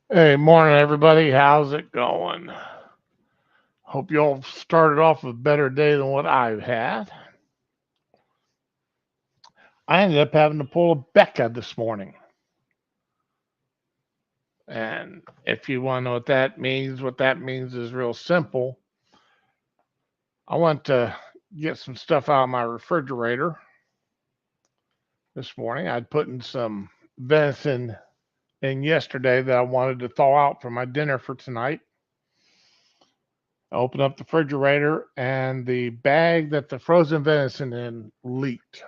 Hey, morning, everybody. How's it going? Hope you all started off with a better day than what I've had. I ended up having to pull a Becca this morning. And if you want to know what that means is real simple. I went to get some stuff out of my refrigerator this morning. I'd put in some venison in yesterday that I wanted to thaw out for my dinner for tonight. I opened up the refrigerator and the bag that the frozen venison in leaked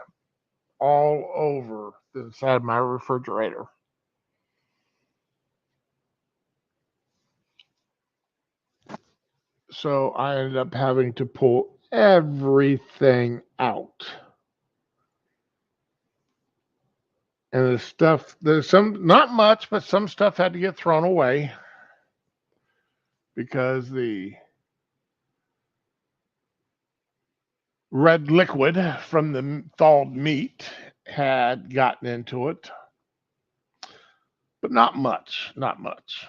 all over the inside of my refrigerator. So I ended up having to pull everything out. And there's some, not much, but some stuff had to get thrown away because the red liquid from the thawed meat had gotten into it, but not much, not much.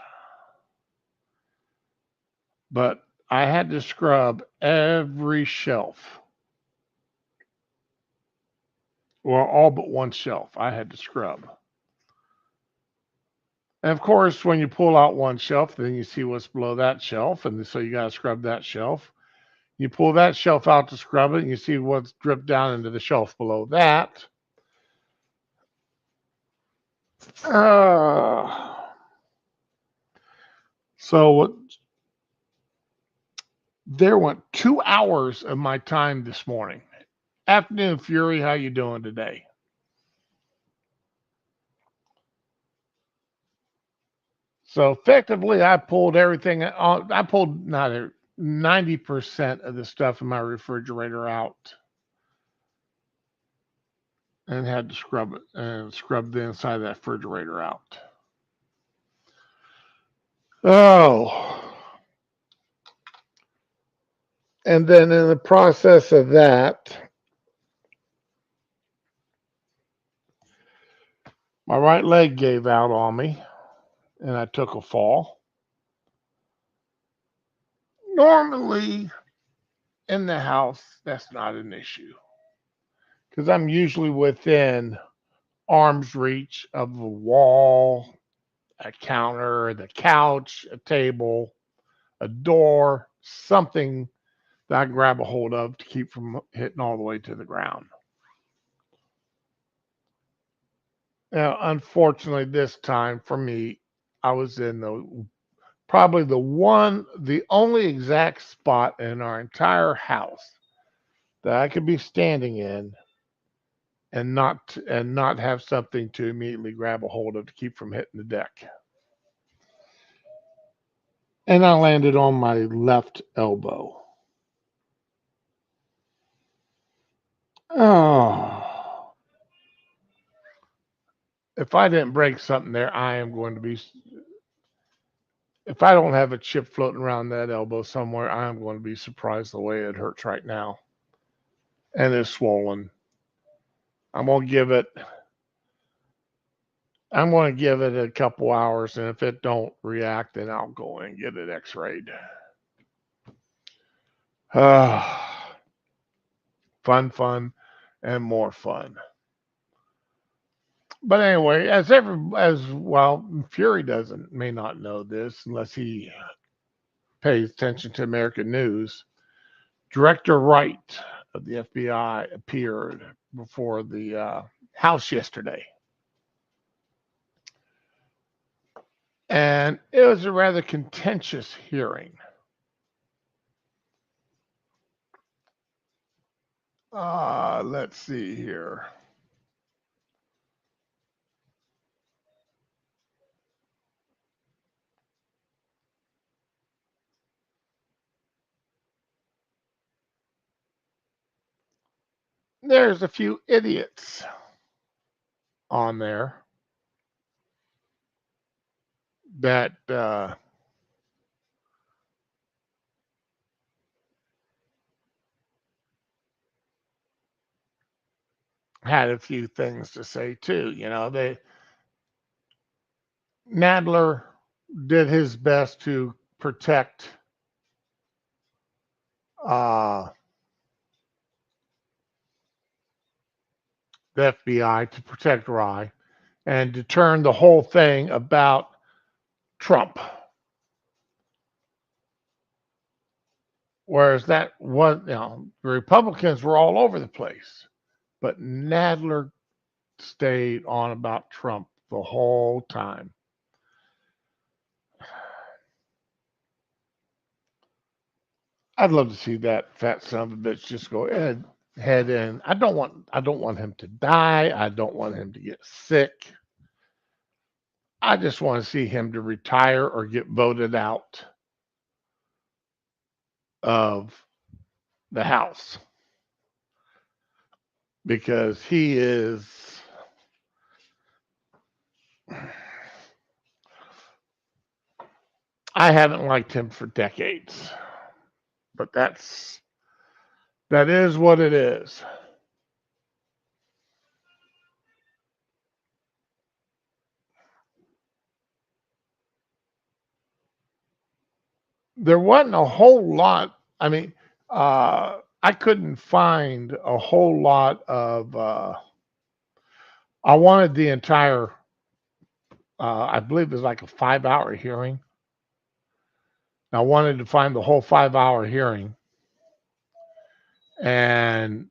But I had to scrub every shelf. Well, all but one shelf I had to scrub. And of course, when you pull out one shelf, then you see what's below that shelf, and so you got to scrub that shelf. You pull that shelf out to scrub it, and you see what's dripped down into the shelf below that. Uh, so there went 2 hours of my time this morning. Afternoon, Fury. How you doing today? So effectively, I pulled everything. I pulled not 90% of the stuff in my refrigerator out and had to scrub it and scrub the inside of that refrigerator out. Oh, and then in the process of that, my right leg gave out on me and I took a fall. Normally in the house, that's not an issue because I'm usually within arm's reach of a wall, a counter, the couch, a table, a door, something that I can grab a hold of to keep from hitting all the way to the ground. Now, unfortunately, this time for me, I was in probably the only exact spot in our entire house that I could be standing in and not have something to immediately grab a hold of to keep from hitting the deck. And I landed on my left elbow. Oh, if I didn't break something there, I am going to be. If I don't have a chip floating around that elbow somewhere, I am going to be surprised the way it hurts right now and it's swollen. I'm gonna give it. I'm going to give it a couple hours, and if it don't react, then I'll go and get it X-rayed. Fun, fun, and more fun. But anyway, as well, Fury doesn't may not know this unless he pays attention to American news. Director Wright of the FBI appeared before the House yesterday, and it was a rather contentious hearing. Let's see here. There's a few idiots on there that had a few things to say too. You know, they Nadler. did his best to protect the FBI, to protect Wray, and to turn the whole thing about Trump. Whereas that was, the Republicans were all over the place, but Nadler stayed on about Trump the whole time. I'd love to see that fat son of a bitch just go head in. I don't want him to die. I don't want him to get sick. I just want to see him to retire or get voted out of the House, because he is, I haven't liked him for decades, but that is what it is. There wasn't a whole lot. I mean, I couldn't find a whole lot of. I wanted the entire. I believe it was like a 5-hour hearing. I wanted to find the whole 5-hour hearing, and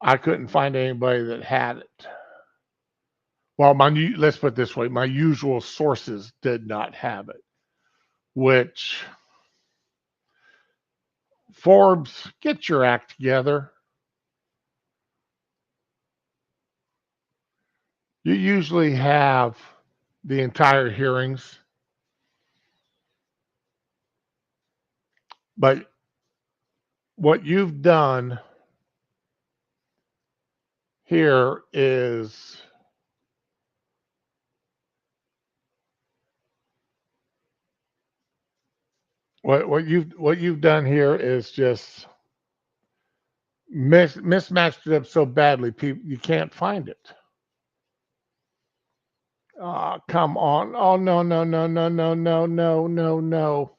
I couldn't find anybody that had it. Well, let's put it this way: my usual sources did not have it. Which, Forbes, get your act together. You usually have the entire hearings, but what you've done here is what you've done here is just mismatched it up so badly, people, you can't find it. Come on. Oh, no, no, no, no, no, no, no, no, no.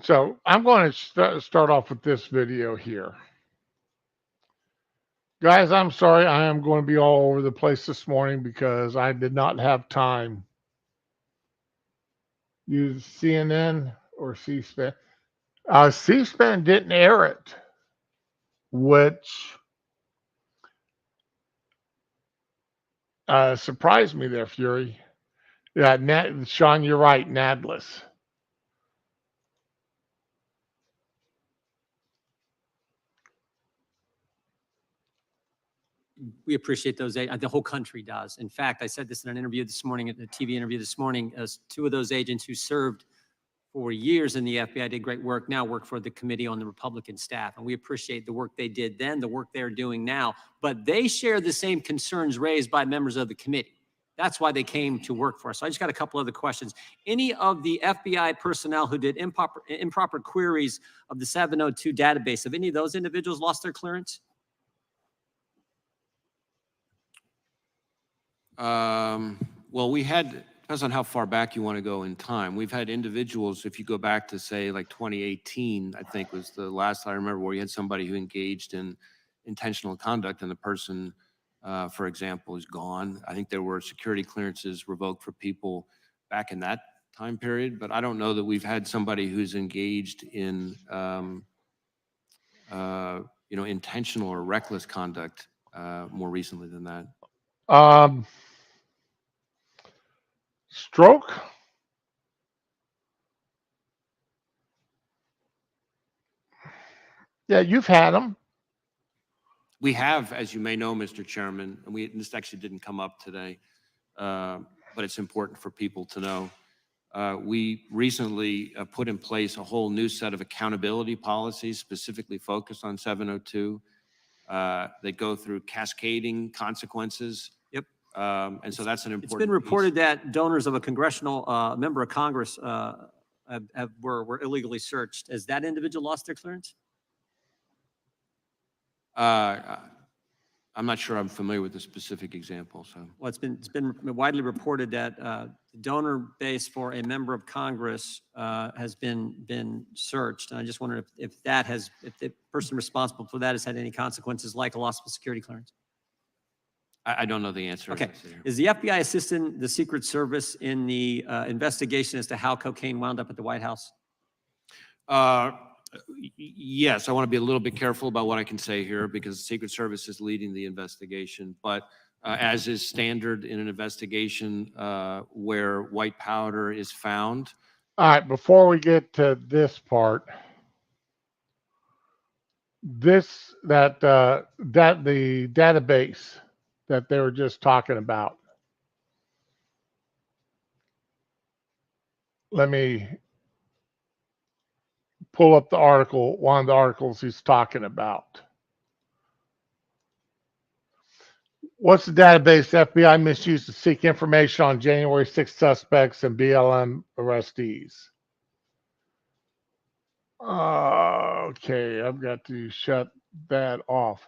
So I'm going to start off with this video here. Guys, I'm sorry. I am going to be all over the place this morning because I did not have time. Use CNN or C-SPAN. C-SPAN didn't air it, which surprised me there, Fury. Yeah, Sean, you're right, Nadless. We appreciate those. The whole country does. In fact, I said this in an interview this morning, at the TV interview this morning, as two of those agents who served for years in the FBI, did great work, now work for the committee on the Republican staff. And we appreciate the work they did then, the work they're doing now. But they share the same concerns raised by members of the committee. That's why they came to work for us. So I just got a couple other questions. Any of the FBI personnel who did improper queries of the 702 database, have any of those individuals lost their clearance? Well, we had, depends on how far back you want to go in time. We've had individuals, if you go back to say like 2018, I think was the last I remember, where you had somebody who engaged in intentional conduct and the person, for example, is gone. I think there were security clearances revoked for people back in that time period, but I don't know that we've had somebody who's engaged in, intentional or reckless conduct more recently than that. Stroke. Yeah, you've had them. We have, as you may know, Mr. Chairman, and this actually didn't come up today, but it's important for people to know. We recently put in place a whole new set of accountability policies specifically focused on 702. that go through cascading consequences. Yep. And so that's an It's important been piece. reported that donors of a congressional member of Congress were illegally searched. Has that individual lost their clearance? I'm not sure I'm familiar with the specific example, so. Well, it's been widely reported that the donor base for a member of Congress has been searched. And I just wonder if the person responsible for that has had any consequences like a loss of security clearance. I don't know the answer. Okay. Is the FBI assisting the Secret Service in the investigation as to how cocaine wound up at the White House? Yes, I want to be a little bit careful about what I can say here because the Secret Service is leading the investigation. But as is standard in an investigation where white powder is found. All right, before we get to this part, the database that they were just talking about. Let me pull up the article, one of the articles he's talking about. What's the database FBI misused to seek information on January 6 suspects and BLM arrestees? Okay, I've got to shut that off.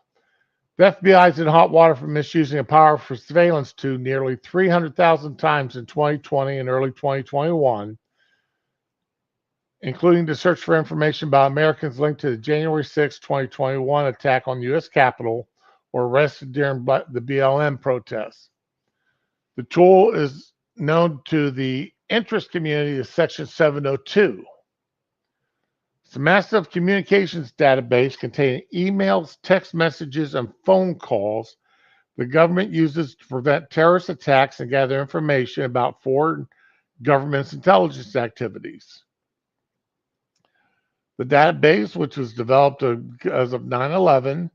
The FBI is in hot water for misusing a power for surveillance tool nearly 300,000 times in 2020 and early 2021, including to search for information about Americans linked to the January 6, 2021 attack on the U.S. Capitol or arrested during the BLM protests. The tool is known to the interest community as Section 702. It's a massive communications database containing emails, text messages, and phone calls the government uses to prevent terrorist attacks and gather information about foreign governments' intelligence activities. The database, which was developed as of 9/11,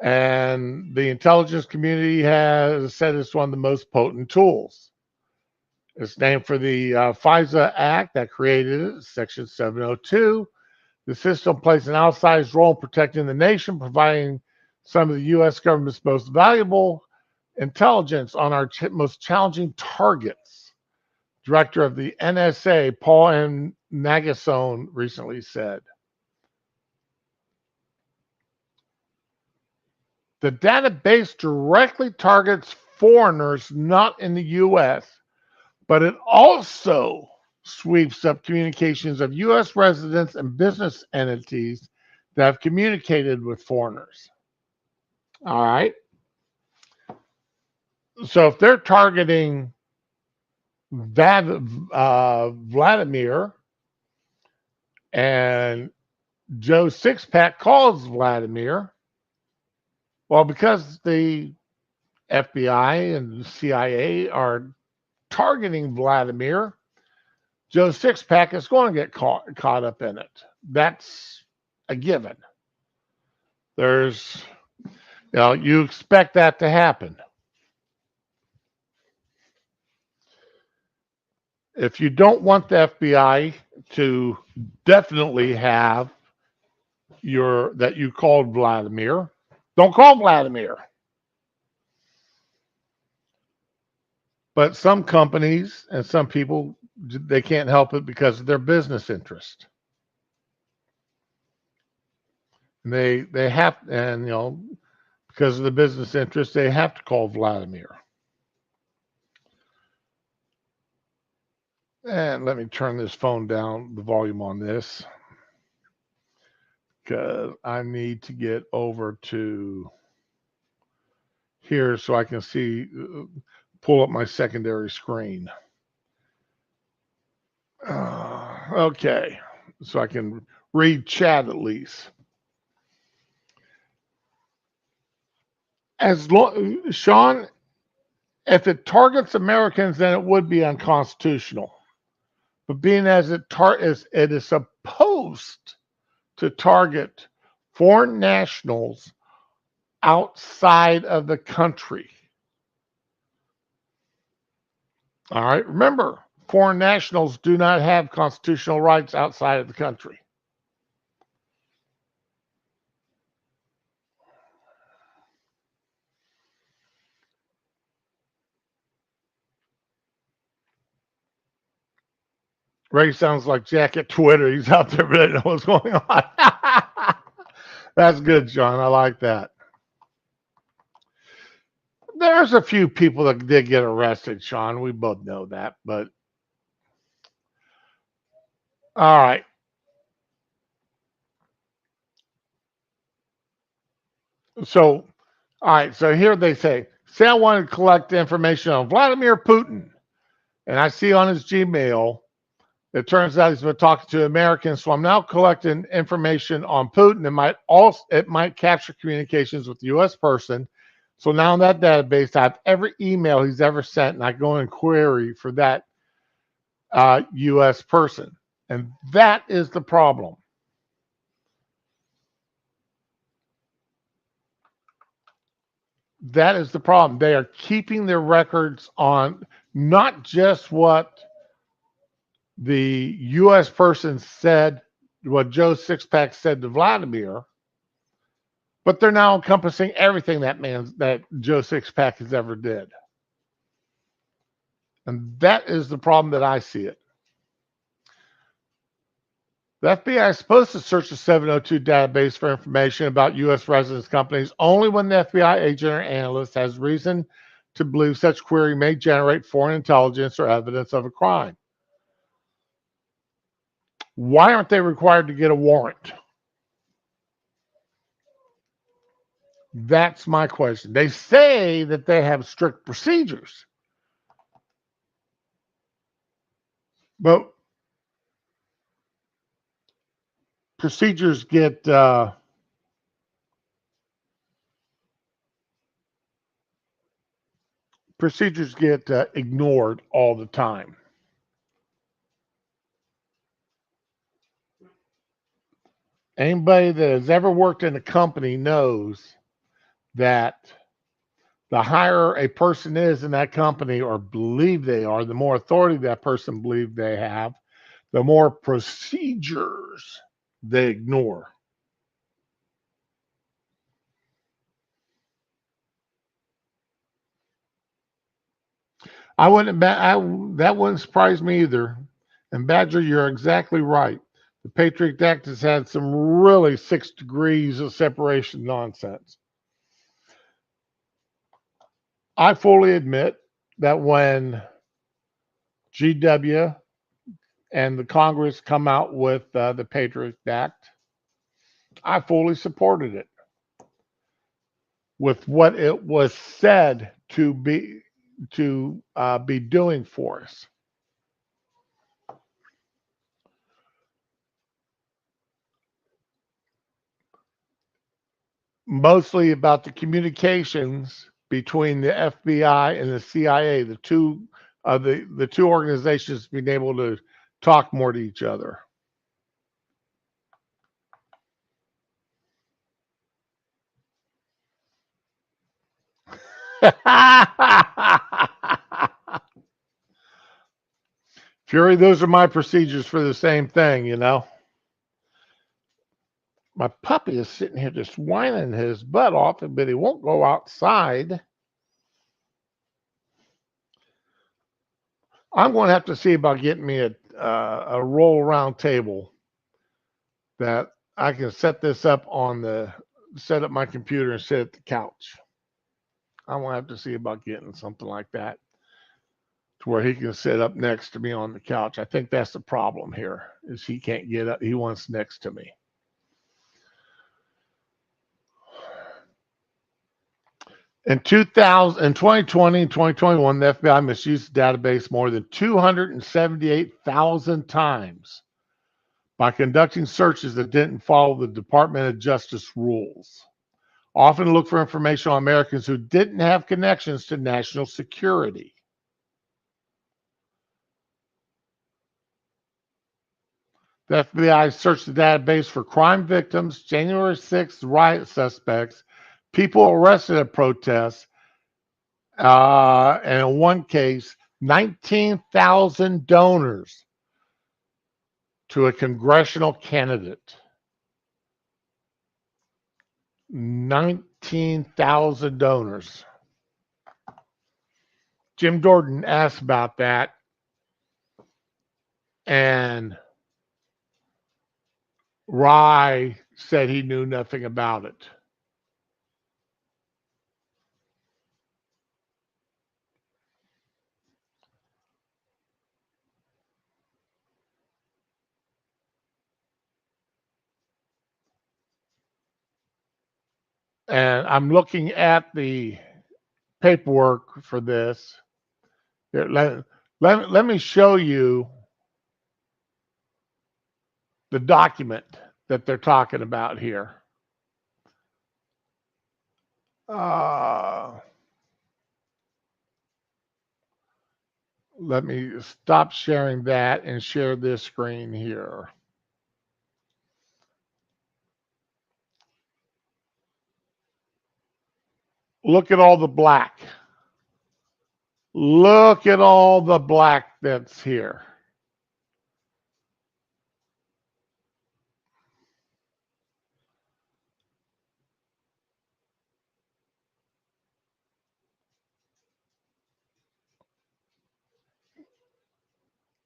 and the intelligence community has said it's one of the most potent tools. It's named for the FISA Act that created it, Section 702. The system plays an outsized role in protecting the nation, providing some of the U.S. government's most valuable intelligence on our most challenging targets. Director of the NSA, Paul M. Nagasone, recently said. The database directly targets foreigners not in the U.S., but it also sweeps up communications of U.S. residents and business entities that have communicated with foreigners. All right. So if they're targeting Vladimir and Joe Sixpack calls Vladimir, well, because the FBI and the CIA are targeting Vladimir, Joe Sixpack is going to get caught up in it. That's a given. You expect that to happen. If you don't want the FBI to definitely have that you called Vladimir, don't call Vladimir. But some companies and some people, they can't help it because of their business interest. They have, and because of the business interest, they have to call Vladimir. And let me turn this phone down, the volume on this, because I need to get over to here so I can see, pull up my secondary screen. Okay, so I can read chat at least. Sean, if it targets Americans, then it would be unconstitutional. But being as it is supposed to target foreign nationals outside of the country. All right, remember, foreign nationals do not have constitutional rights outside of the country. Ray sounds like Jack at Twitter. He's out there, but doesn't know what's going on. That's good, John. I like that. There's a few people that did get arrested, Sean. We both know that, but all right. So, all right. So here they say I want to collect information on Vladimir Putin. And I see on his Gmail, it turns out he's been talking to Americans. So I'm now collecting information on Putin. It might capture communications with the U.S. person. So now in that database, I have every email he's ever sent, and I go and query for that U.S. person. And that is the problem. That is the problem. They are keeping their records on not just what the U.S. person said, what Joe Sixpack said to Vladimir, but they're now encompassing everything that Joe Sixpack has ever did. And that is the problem that I see it. The FBI is supposed to search the 702 database for information about U.S. residence companies only when the FBI agent or analyst has reason to believe such query may generate foreign intelligence or evidence of a crime. Why aren't they required to get a warrant? That's my question. They say that they have strict procedures, but procedures get ignored all the time. Anybody that has ever worked in a company knows that the higher a person is in that company or believe they are, the more authority that person believes they have, the more procedures they ignore. That wouldn't surprise me either. And Badger, you're exactly right. The Patriot Act has had some really 6 degrees of separation nonsense. I fully admit that when GW and the Congress come out with the Patriot Act, I fully supported it with what it was said to be doing for us. Mostly about the communications between the FBI and the CIA, the two organizations being able to talk more to each other. Fury, those are my procedures for the same thing, you know. My puppy is sitting here just whining his butt off, but he won't go outside. I'm going to have to see about getting me a roll around table that I can set up my computer and sit at the couch. I'm going to have to see about getting something like that to where he can sit up next to me on the couch. I think that's the problem here, is he can't get up. He wants next to me. In 2020 and 2021, the FBI misused the database more than 278,000 times by conducting searches that didn't follow the Department of Justice rules. Often look for information on Americans who didn't have connections to national security. The FBI searched the database for crime victims, January 6th riot suspects, people arrested at protests, and in one case, 19,000 donors to a congressional candidate. 19,000 donors. Jim Jordan asked about that. And Wray said he knew nothing about it. And I'm looking at the paperwork for this. Here, let me show you the document that they're talking about here. Let me stop sharing that and share this screen here. Look at all the black. Look at all the black that's here.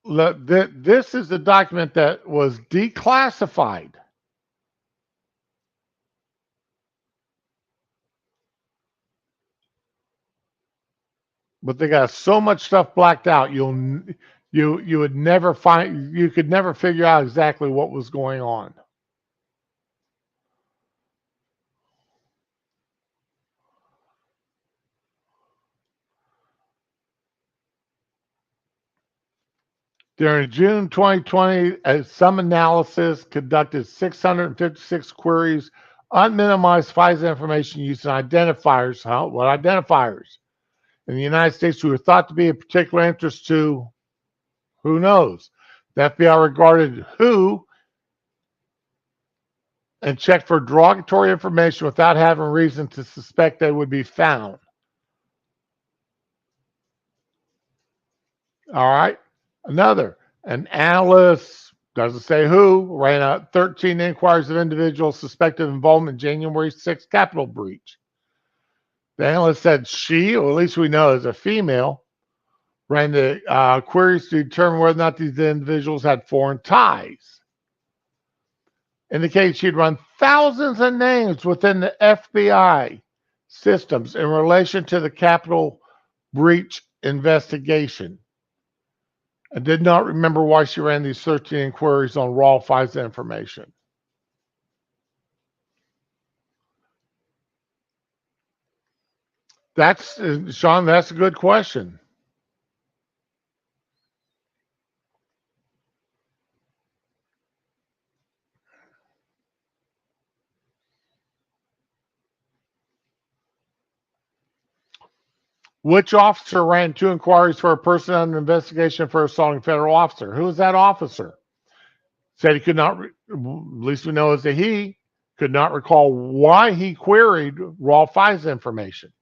Look, this is the document that was declassified. But they got so much stuff blacked out, you would never find, you could never figure out exactly what was going on. During June 2020, some analysis conducted 656 queries, unminimized FISA information using identifiers. What identifiers? In the United States, who were thought to be of particular interest to, who knows? The FBI regarded who and checked for derogatory information without having reason to suspect they would be found. All right. Another, an analyst, doesn't say who, ran out 13 inquiries of individuals suspected of involvement in January 6th Capitol breach. The analyst said she, or at least we know is a female, ran the queries to determine whether or not these individuals had foreign ties. Indicated she'd run thousands of names within the FBI systems in relation to the Capitol breach investigation. I did not remember why she ran these 13 inquiries on raw FISA information. That's, Sean, that's a good question. Which officer ran 2 inquiries for a person under investigation for assaulting a federal officer? Who was that officer? Said he could not, at least we know is that he could not recall why he queried raw FISA information.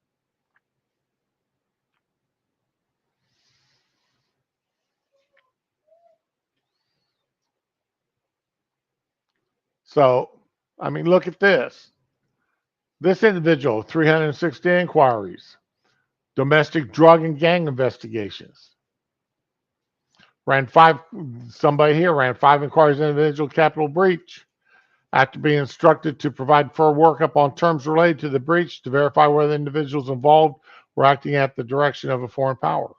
So, I mean, look at this. This individual, 360 inquiries, domestic drug and gang investigations. Somebody here ran 5 inquiries into individual Capitol breach after being instructed to provide further workup on terms related to the breach to verify whether individuals involved were acting at the direction of a foreign power.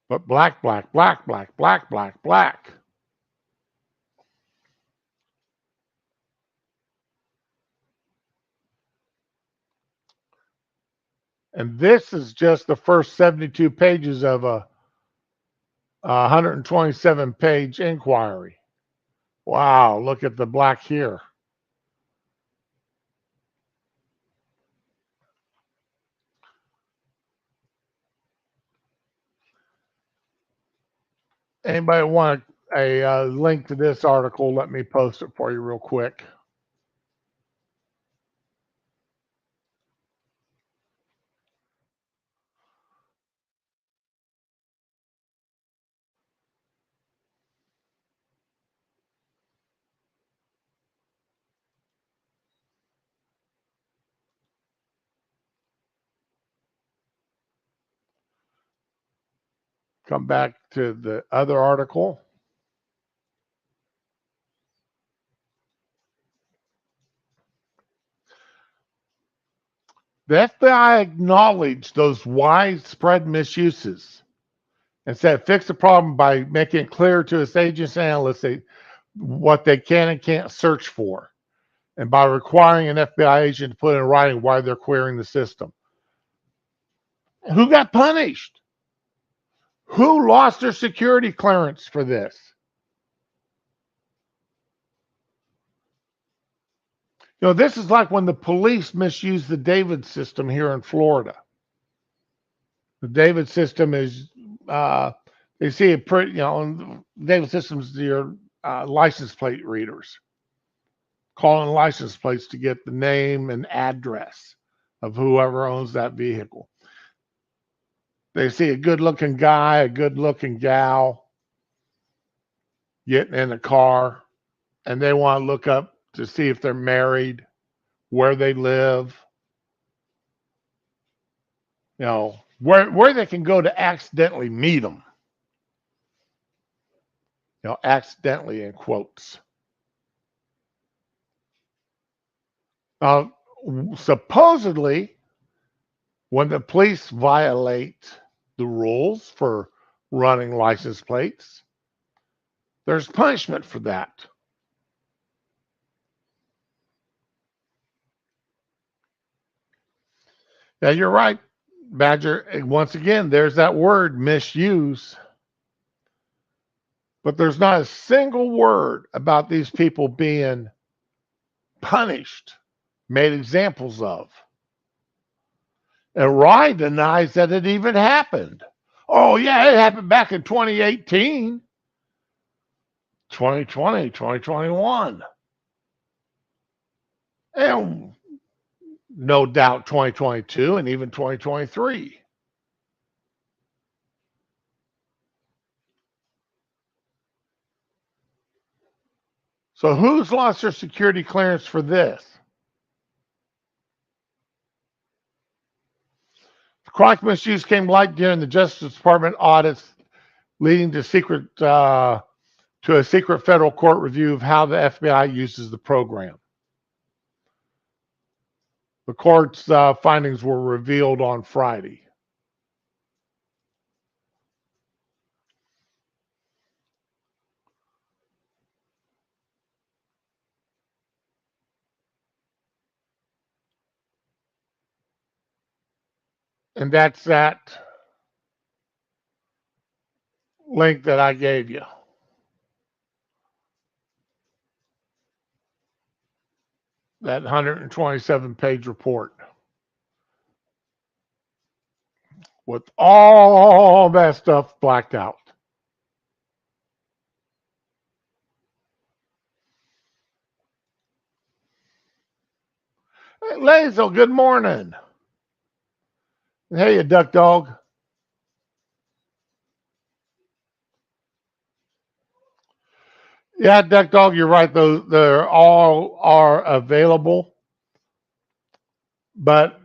But black. And this is just the first 72 pages of a 127 page inquiry. Wow, look at the black here. Anybody want a link to this article? Let me post it for you real quick. come back to the other article. The FBI acknowledged those widespread misuses and said fix the problem by making it clear to its agents and analysts what they can and can't search for, and by requiring an FBI agent to put in writing why they're querying the system. Who got punished? Who lost their security clearance for this? You know, this is like when the police misused the David system here in Florida. The David system is, they see it pretty, you know, David system's your license plate readers, calling license plates to get the name and address of whoever owns that vehicle. They see a good-looking guy, a good-looking gal getting in a car, and they want to look up to see if they're married, where they live, you know, where they can go to accidentally meet them. You know, accidentally in quotes. Supposedly, when the police violate the rules for running license plates, there's punishment for that. Yeah, you're right, Badger. Once again, there's that word, misuse. But there's not a single word about these people being punished, made examples of. And Wray denies that it even happened. Oh, yeah, it happened back in 2018, 2020, 2021. And no doubt 2022 and even 2023. So who's lost their security clearance for this? Chronic misuse came to light during the Justice Department audits, leading to a secret federal court review of how the FBI uses the program. The court's findings were revealed on Friday. And that's that link that I gave you. That 127-page report with all that stuff blacked out. Hey, Lazel, good morning. Hey, you duck dog. Yeah, duck dog, you're right. They're all are available, but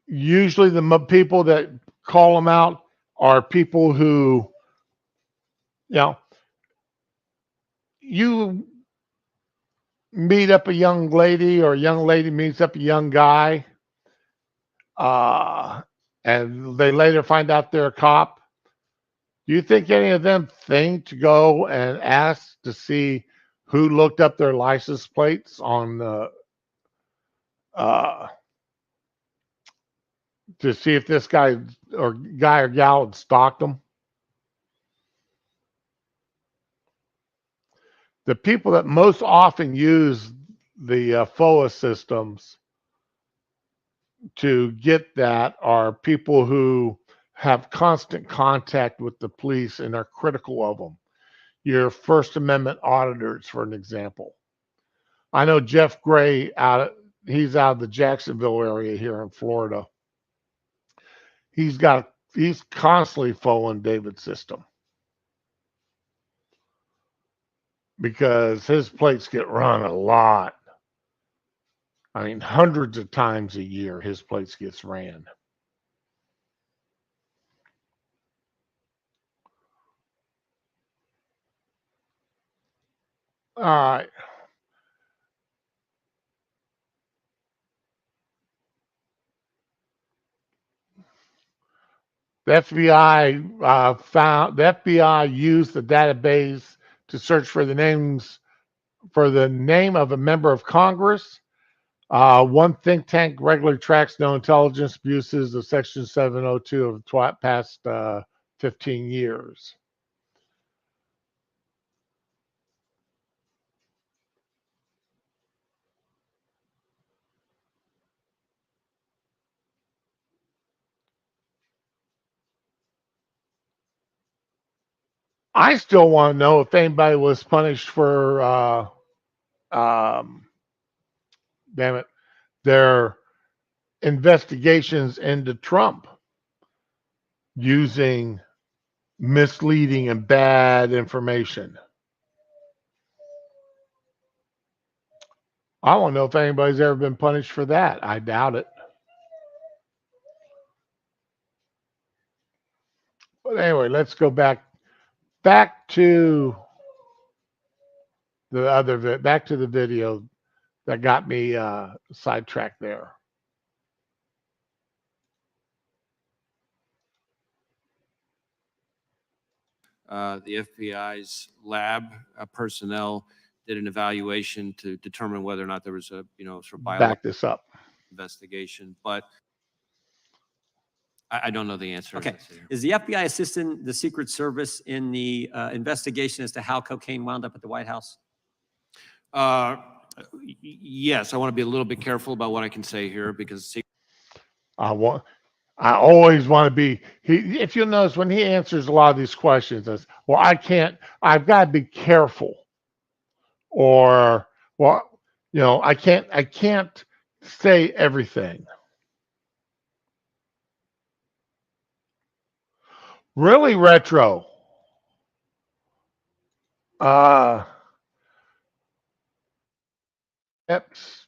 usually the people that call them out are people who, you know, you meet up a young lady or a young lady meets up a young guy, and they later find out they're a cop. Do you think any of them think to go and ask to see who looked up their license plates on the to see if this guy or gal had stalked them? The people that most often use the FOA systems to get that are people who have constant contact with the police and are critical of them. Your First Amendment auditors, for an example. I know Jeff Wray he's out of the Jacksonville area here in Florida. He's constantly following David's system because his plates get run a lot. I mean, hundreds of times a year, his plates gets ran. All right. The FBI used the database to search for the name of a member of Congress. One think tank regularly tracks no intelligence abuses of Section 702 of the past 15 years. I still want to know if anybody was punished for, um, damn it, their investigations into Trump using misleading and bad information. I want to know if anybody's ever been punished for that. I doubt it. But anyway, let's go back to the video that got me sidetracked there. The FBI's lab personnel did an evaluation to determine whether or not there was a, sort of biological Back this up. investigation, but I don't know the answer. Okay. Is the FBI assisting the Secret Service in the investigation as to how cocaine wound up at the White House? Yes, I want to be a little bit careful about what I can say here because I always want to be. If you'll notice, when he answers a lot of these questions, it's, well, I've got to be careful, or, well, I can't say everything. Really retro. Epps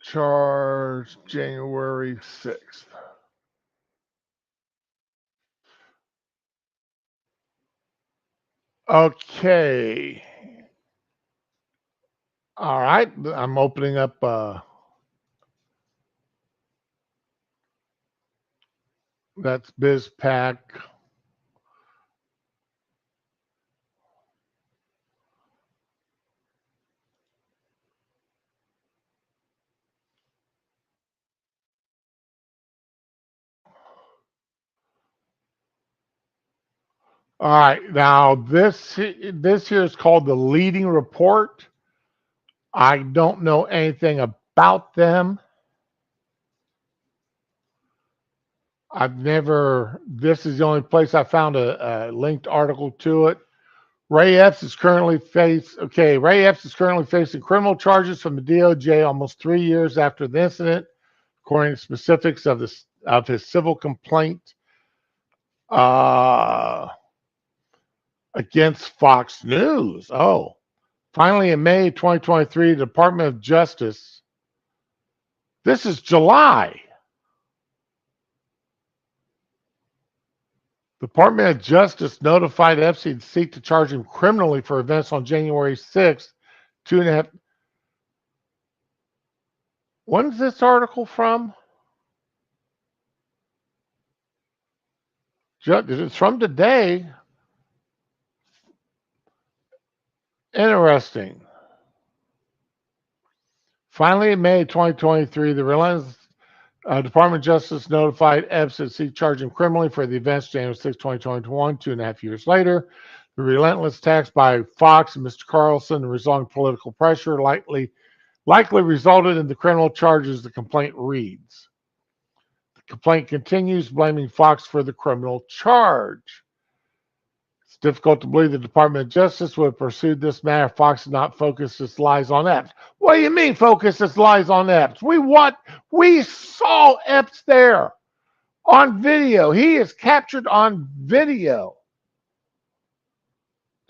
charged January 6th. Okay. All right. I'm opening up that's BizPack. All right, now this here is called the leading report. I don't know anything about them. This is the only place I found a linked article to it. Ray Epps is currently facing criminal charges from the DOJ almost 3 years after the incident, according to specifics of his civil complaint against Fox News. Oh, finally in May 2023, the Department of Justice, this is July. The Department of Justice notified Epstein to seek to charge him criminally for events on January 6th, 2.5. When's this article from? It's from today. Interesting. Finally, in May 2023, the relentless Department of Justice notified Epps to seek charge him criminally for the events January 6, 2021, 2.5 years later. The relentless attacks by Fox and Mr. Carlson, the resulting political pressure, likely resulted in the criminal charges, the complaint reads. The complaint continues, blaming Fox for the criminal charge. It's difficult to believe the Department of Justice would have pursued this matter if Fox had not focused its lies on Epps. What do you mean focus its lies on Epps? We saw Epps there on video. He is captured on video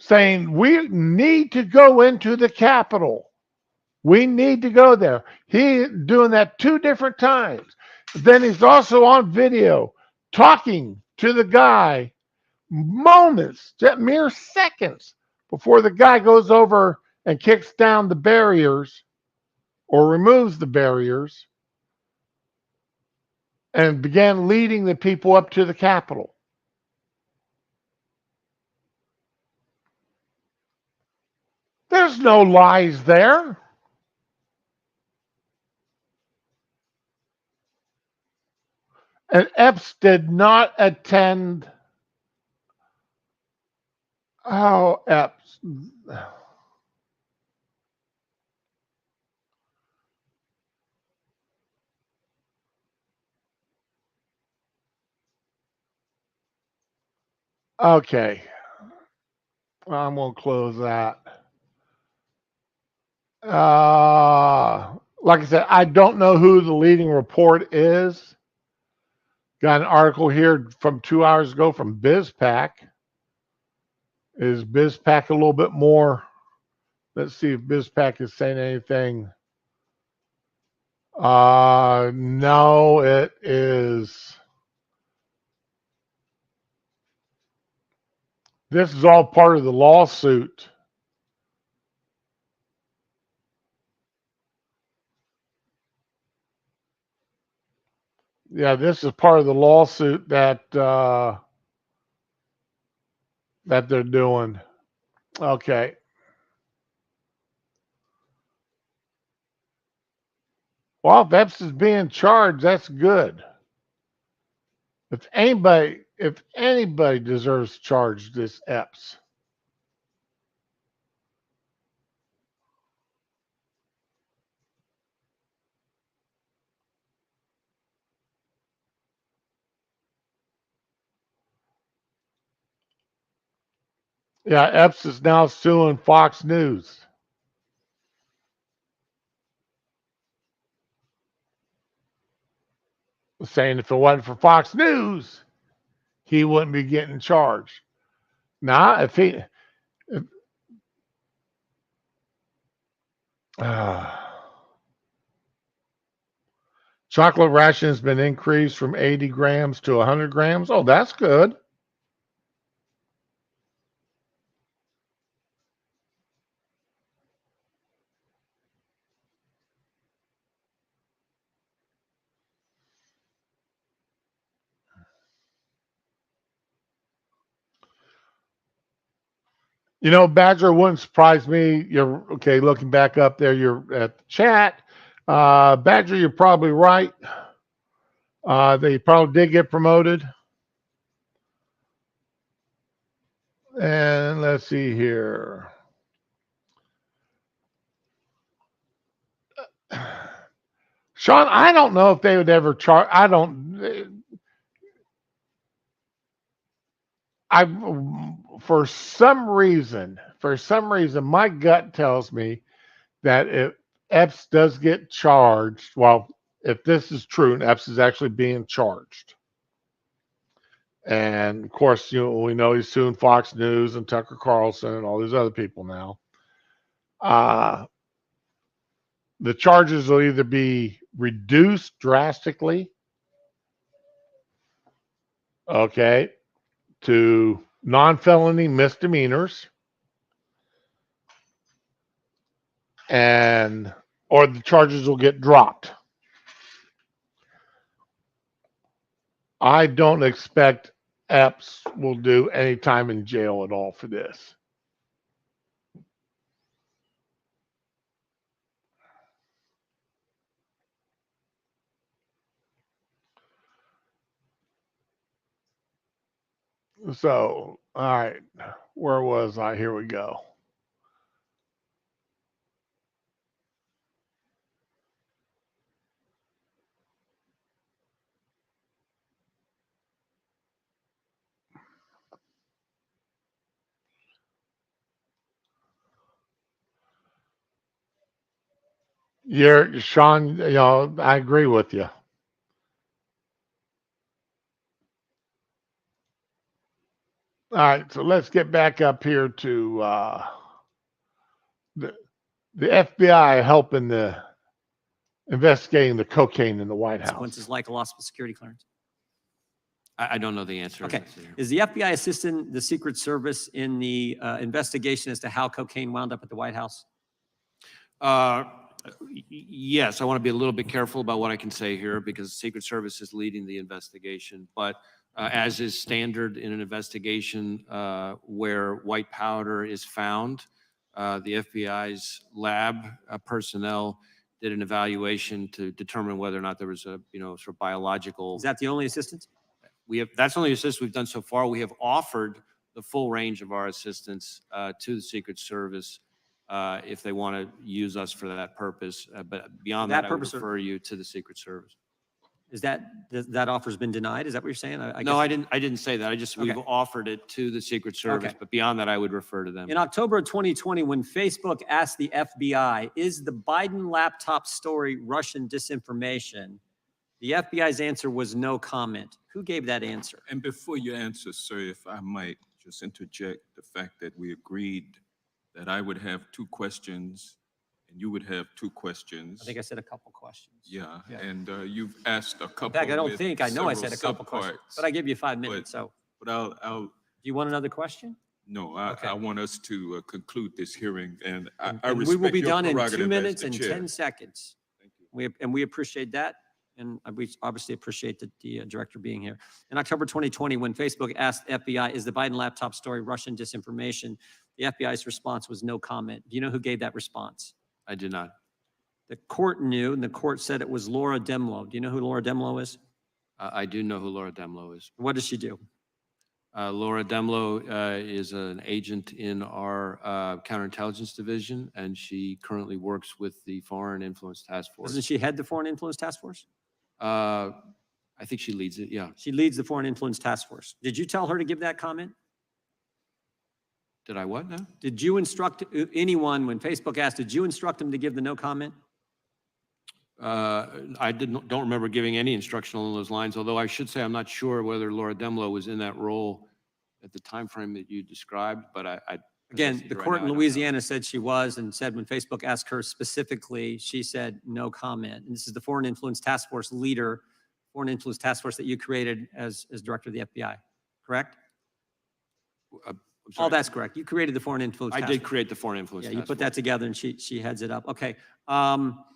saying we need to go into the Capitol. We need to go there. He doing that 2 different times. Then he's also on video talking to the guy moments, mere seconds before the guy goes over and kicks down the barriers or removes the barriers and began leading the people up to the Capitol. There's no lies there. And Epps did not attend. Oh, Epps. Okay. I'm going to close that. Like I said, I don't know who the leading report is. Got an article here from 2 hours ago from BizPack. Is BizPack a little bit more? Let's see if BizPack is saying anything. No, it is. This is all part of the lawsuit. Yeah, this is part of the lawsuit that that they're doing. Okay. Well, if Epps is being charged, that's good. If anybody deserves charge, this Epps. Yeah, Epps is now suing Fox News. Saying if it wasn't for Fox News, he wouldn't be getting charged. Now, if he, if, chocolate ration has been increased from 80 grams to 100 grams. Oh, that's good. You know, Badger wouldn't surprise me. You're okay. Looking back up there, you're at the chat. Badger, you're probably right. They probably did get promoted. And let's see here. Sean, I don't know if they would ever charge. For some reason, my gut tells me that if Epps does get charged, well, if this is true and Epps is actually being charged, and of course, we know he's suing Fox News and Tucker Carlson and all these other people now. The charges will either be reduced drastically, okay, to non-felony misdemeanors, or the charges will get dropped. I don't expect Epps will do any time in jail at all for this. So, all right, where was I? Here we go. You're Sean, I agree with you. All right, so let's get back up here to the FBI helping investigating the cocaine in the White House. Consequences like a loss of security clearance. I don't know the answer. Okay. Is the FBI assisting the Secret Service in the investigation as to how cocaine wound up at the White House? Yes, I want to be a little bit careful about what I can say here because the Secret Service is leading the investigation. But as is standard in an investigation where white powder is found, the FBI's lab personnel did an evaluation to determine whether or not there was a, sort of biological. Is that the only assistance? That's the only assistance we've done so far. We have offered the full range of our assistance to the Secret Service if they want to use us for that purpose. But beyond that, I would refer you to the Secret Service. Is that offer's been denied? Is that what you're saying? No, I didn't say that. We've offered it to the Secret Service, but beyond that, I would refer to them. In October of 2020, when Facebook asked the FBI, is the Biden laptop story Russian disinformation? The FBI's answer was no comment. Who gave that answer? And before you answer, sir, if I might just interject the fact that we agreed that I would have 2 questions and you would have 2 questions. I think I said a couple questions. Yeah. And you've asked a couple. In fact, I know I said a couple questions, but I give you 5 minutes. But I'll. Do you want another question? No, I want us to conclude this hearing, and I and respect we will be your done in prerogative 2 as minutes the and chair. 10 seconds. Thank you. We appreciate that. And we obviously appreciate the director being here. In October 2020, when Facebook asked FBI, is the Biden laptop story Russian disinformation? The FBI's response was no comment. Do you know who gave that response? I do not. The court knew, and the court said it was Laura Demlow. Do you know who Laura Demlow is? I do know who Laura Demlow is. What does she do? Laura Demlow is an agent in our counterintelligence division, and she currently works with the Foreign Influence Task Force. Doesn't she head the Foreign Influence Task Force? I think she leads it, yeah. She leads the Foreign Influence Task Force. Did you tell her to give that comment? Did I what now? Did you instruct anyone, when Facebook asked, did you instruct them to give the no comment? I don't remember giving any instruction along those lines, although I should say I'm not sure whether Laura Demlow was in that role at the time frame that you described, but Again, the court in Louisiana said she was, and said when Facebook asked her specifically, she said no comment. And this is the Foreign Influence Task Force leader, Foreign Influence Task Force that you created as director of the FBI, correct? Oh, that's correct. You created the Foreign Influence Task Force. I did create the Foreign Influence Task Force. Yeah, you put that together and she heads it up. Okay. How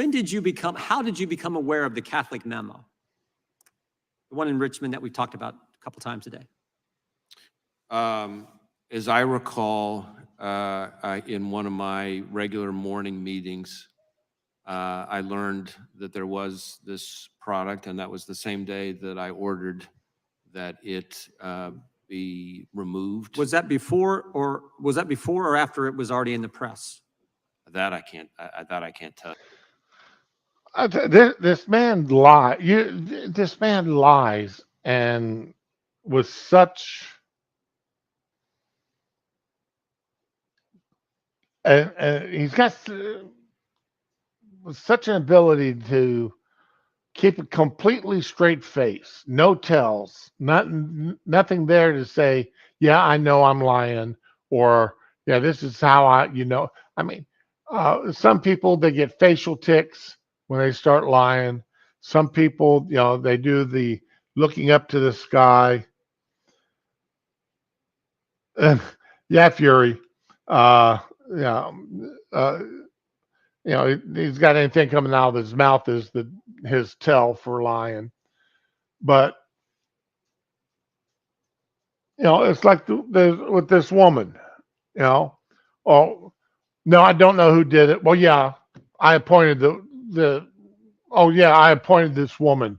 did you become aware of the Catholic memo? The one in Richmond that we talked about a couple times today. As I recall, in one of my regular morning meetings, I learned that there was this product, and that was the same day that I ordered that it be removed. Was that before or after it was already in the press? That I can't tell. This man This man lies, and with such. And he's got such an ability to keep a completely straight face, no tells, nothing there to say, yeah, I know I'm lying, or yeah, this is how I mean, some people, they get facial tics when they start lying. Some people, they do the looking up to the sky. Yeah, Fury. He's got anything coming out of his mouth is his tell for lying. But it's like with this woman. Oh no, I don't know who did it. Well, yeah, I appointed I appointed this woman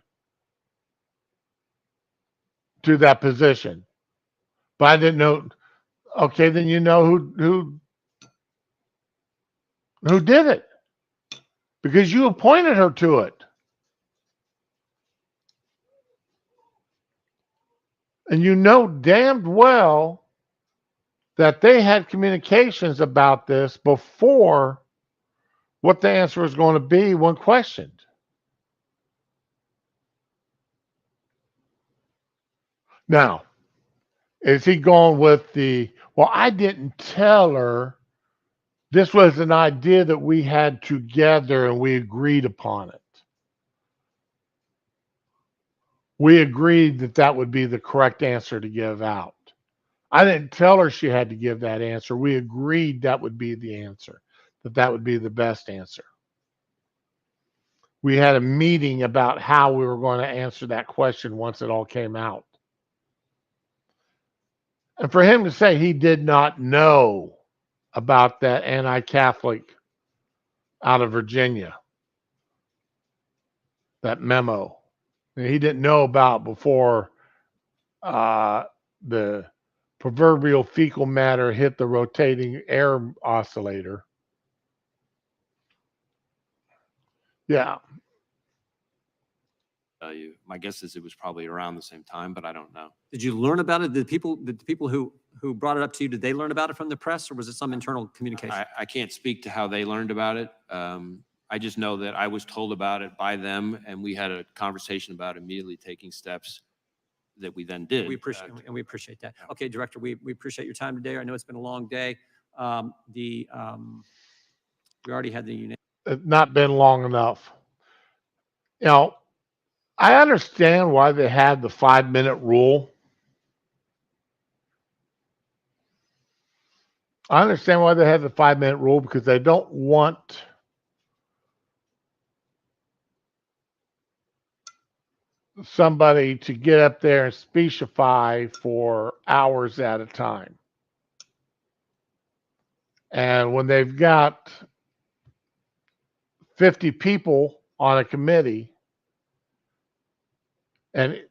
to that position, but I didn't know. Okay, then you know who did it, because you appointed her to it. And you know damned well that they had communications about this before what the answer was going to be when questioned. Now, is he going with well, I didn't tell her. This was an idea that we had together and we agreed upon it. We agreed that that would be the correct answer to give out. I didn't tell her she had to give that answer. We agreed that would be the answer, that that would be the best answer. We had a meeting about how we were going to answer that question once it all came out. And for him to say he did not know about that anti-Catholic out of Virginia, that memo, that he didn't know about before the proverbial fecal matter hit the rotating air oscillator. Yeah. My guess is it was probably around the same time, but I don't know. Did you learn about it? Did the people who brought it up to you, did they learn about it from the press, or was it some internal communication? I can't speak to how they learned about it. I just know that I was told about it by them, and we had a conversation about immediately taking steps that we then did. We appreciate that. Okay, Director, we appreciate your time today. I know it's been a long day. We already had the It's not been long enough. You know, I understand why they had the 5-minute rule. I understand why they had the 5-minute rule, because they don't want somebody to get up there and speechify for hours at a time. And when they've got 50 people on a committee, and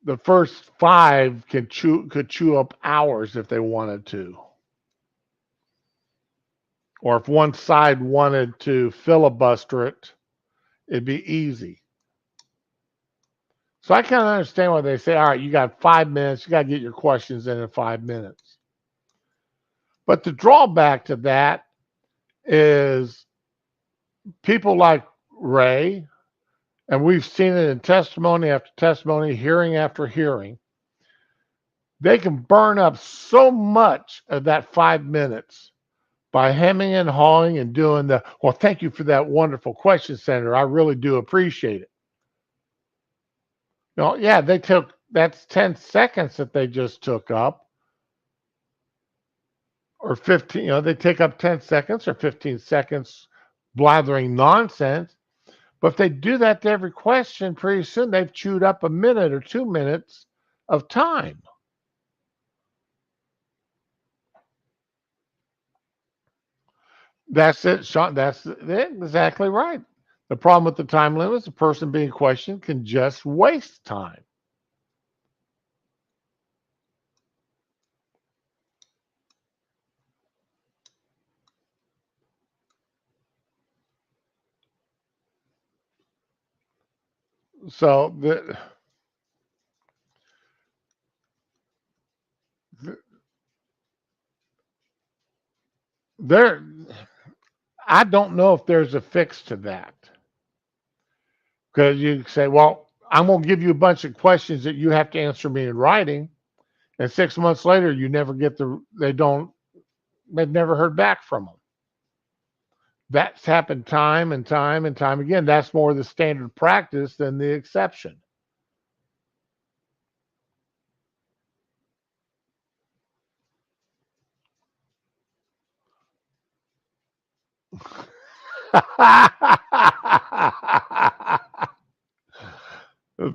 the first 5 could chew up hours if they wanted to. Or if one side wanted to filibuster it, it'd be easy. So I kind of understand why they say, all right, you got 5 minutes, you got to get your questions in 5 minutes. But the drawback to that is people like Wray, and we've seen it in testimony after testimony, hearing after hearing, they can burn up so much of that 5 minutes by hemming and hawing and doing the, well, thank you for that wonderful question, Senator. I really do appreciate it. No, yeah, that's 10 seconds that they just took up, or 15, they take up 10 seconds or 15 seconds blathering nonsense. But if they do that to every question, pretty soon they've chewed up a minute or 2 minutes of time. That's it, Sean. That's it, exactly right. The problem with the time limit is the person being questioned can just waste time. So I don't know if there's a fix to that. Because you say, well, I'm going to give you a bunch of questions that you have to answer me in writing. And 6 months later, you never get they've never heard back from them. That's happened time and time and time again. That's more the standard practice than the exception.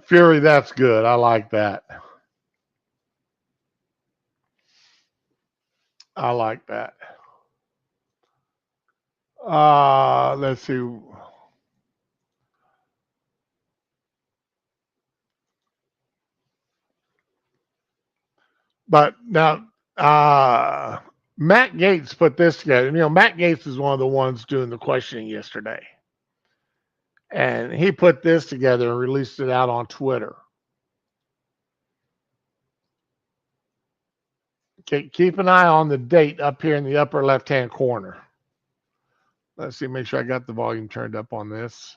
Fury, that's good. I like that. I like that. Let's see. But now, Matt Gaetz put this together. Matt Gaetz is one of the ones doing the questioning yesterday. And he put this together and released it out on Twitter. Okay, keep an eye on the date up here in the upper left-hand corner. Let's see, make sure I got the volume turned up on this.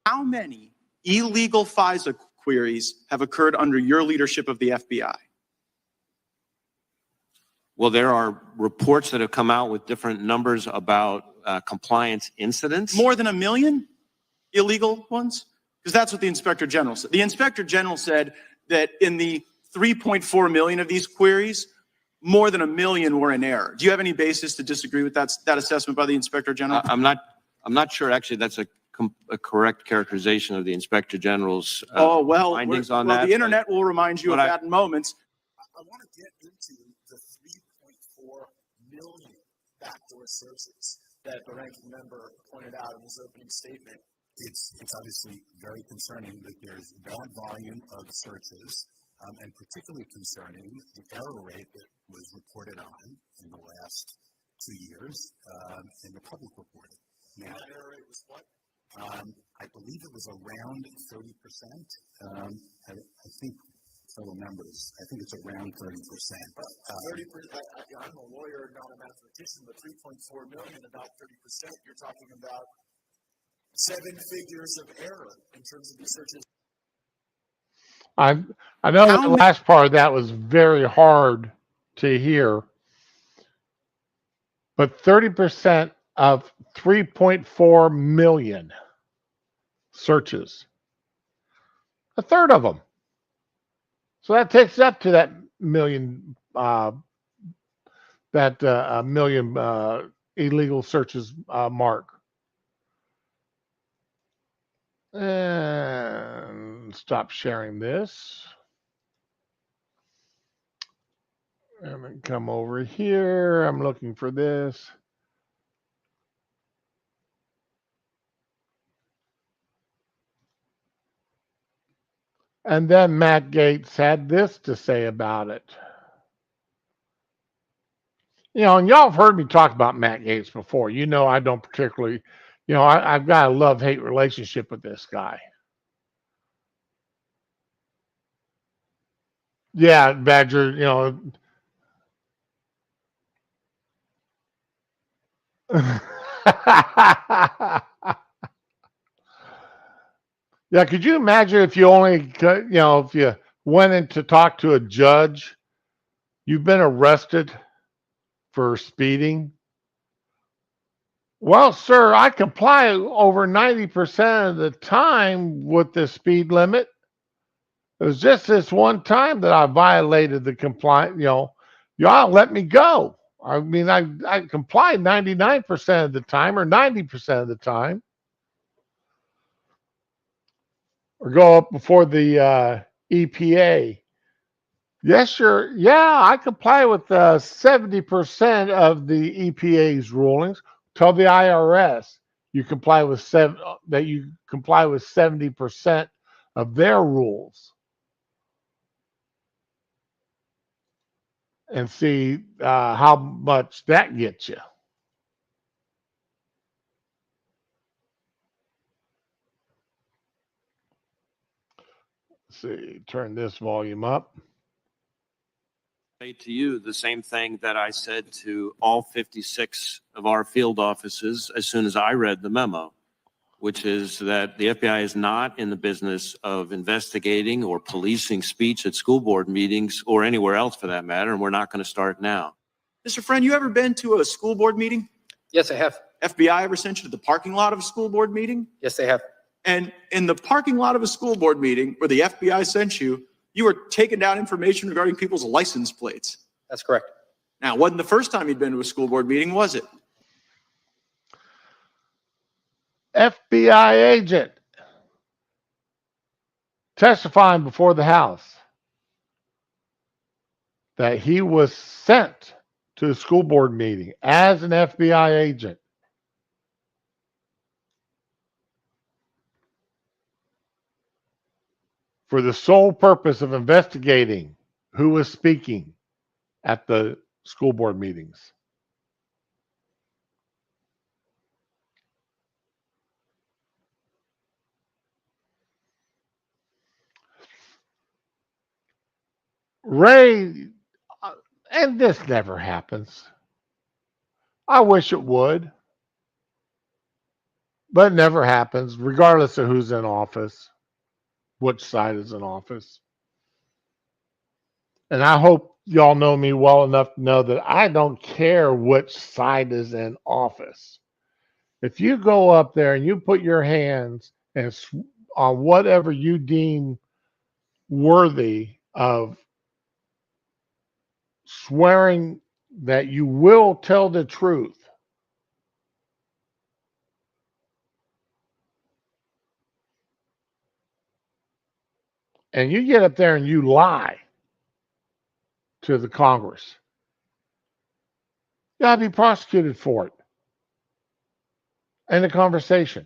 How many illegal FISA queries have occurred under your leadership of the FBI? Well, there are reports that have come out with different numbers about compliance incidents. More than 1 million illegal ones? Because that's what the Inspector General said. The Inspector General said that in the 3.4 million of these queries, more than 1 million were in error. Do you have any basis to disagree with that assessment by the Inspector General? I'm not sure actually that's a correct characterization of the Inspector General's findings on that. The internet will remind you of that in moments. I want to get into the 3.4 million backdoor searches that the ranking member pointed out in his opening statement. It's obviously very concerning that there's that volume of searches, and particularly concerning the error rate that was reported on in the last 2 years in the public reporting. Now, that error rate was what? I believe it was around 30%. I think fellow members, I think it's around 30%. 30%. I'm a lawyer, not a mathematician, but 3.4 million, about 30%. You're talking about 7 figures of error in terms of the searches. I know the last part of that was very hard to hear, but 30% of 3.4 million searches, a third of them. So that takes up to that million, million illegal searches mark. And stop sharing this. And then come over here. I'm looking for this. And then Matt Gaetz had this to say about it. You know, and y'all have heard me talk about Matt Gaetz before. You know, I don't particularly, you know, I've got a love-hate relationship with this guy. Yeah, Badger, you know. Yeah, could you imagine if you only, you know, if you went in to talk to a judge, you've been arrested for speeding? Well, sir, I comply over 90% of the time with the speed limit. It was just this one time that I violated the compliance, you know, y'all let me go. I mean, I complied 99% of the time or 90% of the time. Or go up before the EPA. Yes, sure. Yeah, I comply with 70% of the EPA's rulings. Tell the IRS you comply with 70% of their rules, and see how much that gets you. Let's see, turn this volume up. Say to you the same thing that I said to all 56 of our field offices as soon as I read the memo, which is that the FBI is not in the business of investigating or policing speech at school board meetings or anywhere else for that matter, and we're not going to start now. Mr. Friend, you ever been to a school board meeting? Yes, I have. FBI ever sent you to the parking lot of a school board meeting? Yes, they have. And in the parking lot of a school board meeting where the FBI sent you, you were taking down information regarding people's license plates. That's correct. Now, it wasn't the first time you'd been to a school board meeting, was it? FBI agent testifying before the House that he was sent to a school board meeting as an FBI agent. For the sole purpose of investigating who was speaking at the school board meetings. Wray, and this never happens. I wish it would, but it never happens, regardless of who's in office, which side is in office. And I hope y'all know me well enough to know that I don't care which side is in office. If you go up there and you put your hands on whatever you deem worthy of swearing that you will tell the truth, and you get up there and you lie to the Congress, you gotta be prosecuted for it. End of conversation.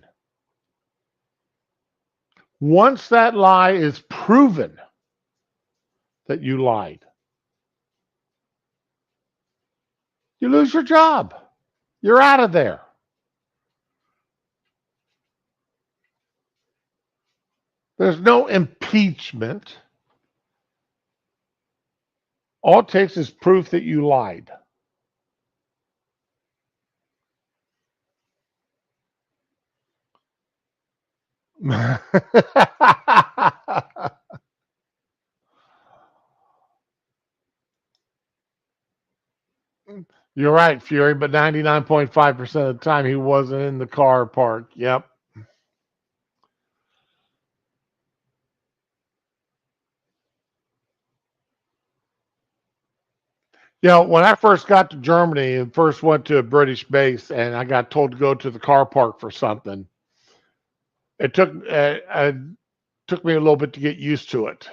Once that lie is proven that you lied, you lose your job. You're out of there. There's no impeachment. All it takes is proof that you lied. You're right, Fury, but 99.5% of the time he wasn't in the car park. Yep. You know, when I first got to Germany and first went to a British base and I got told to go to the car park for something, it took me a little bit to get used to it.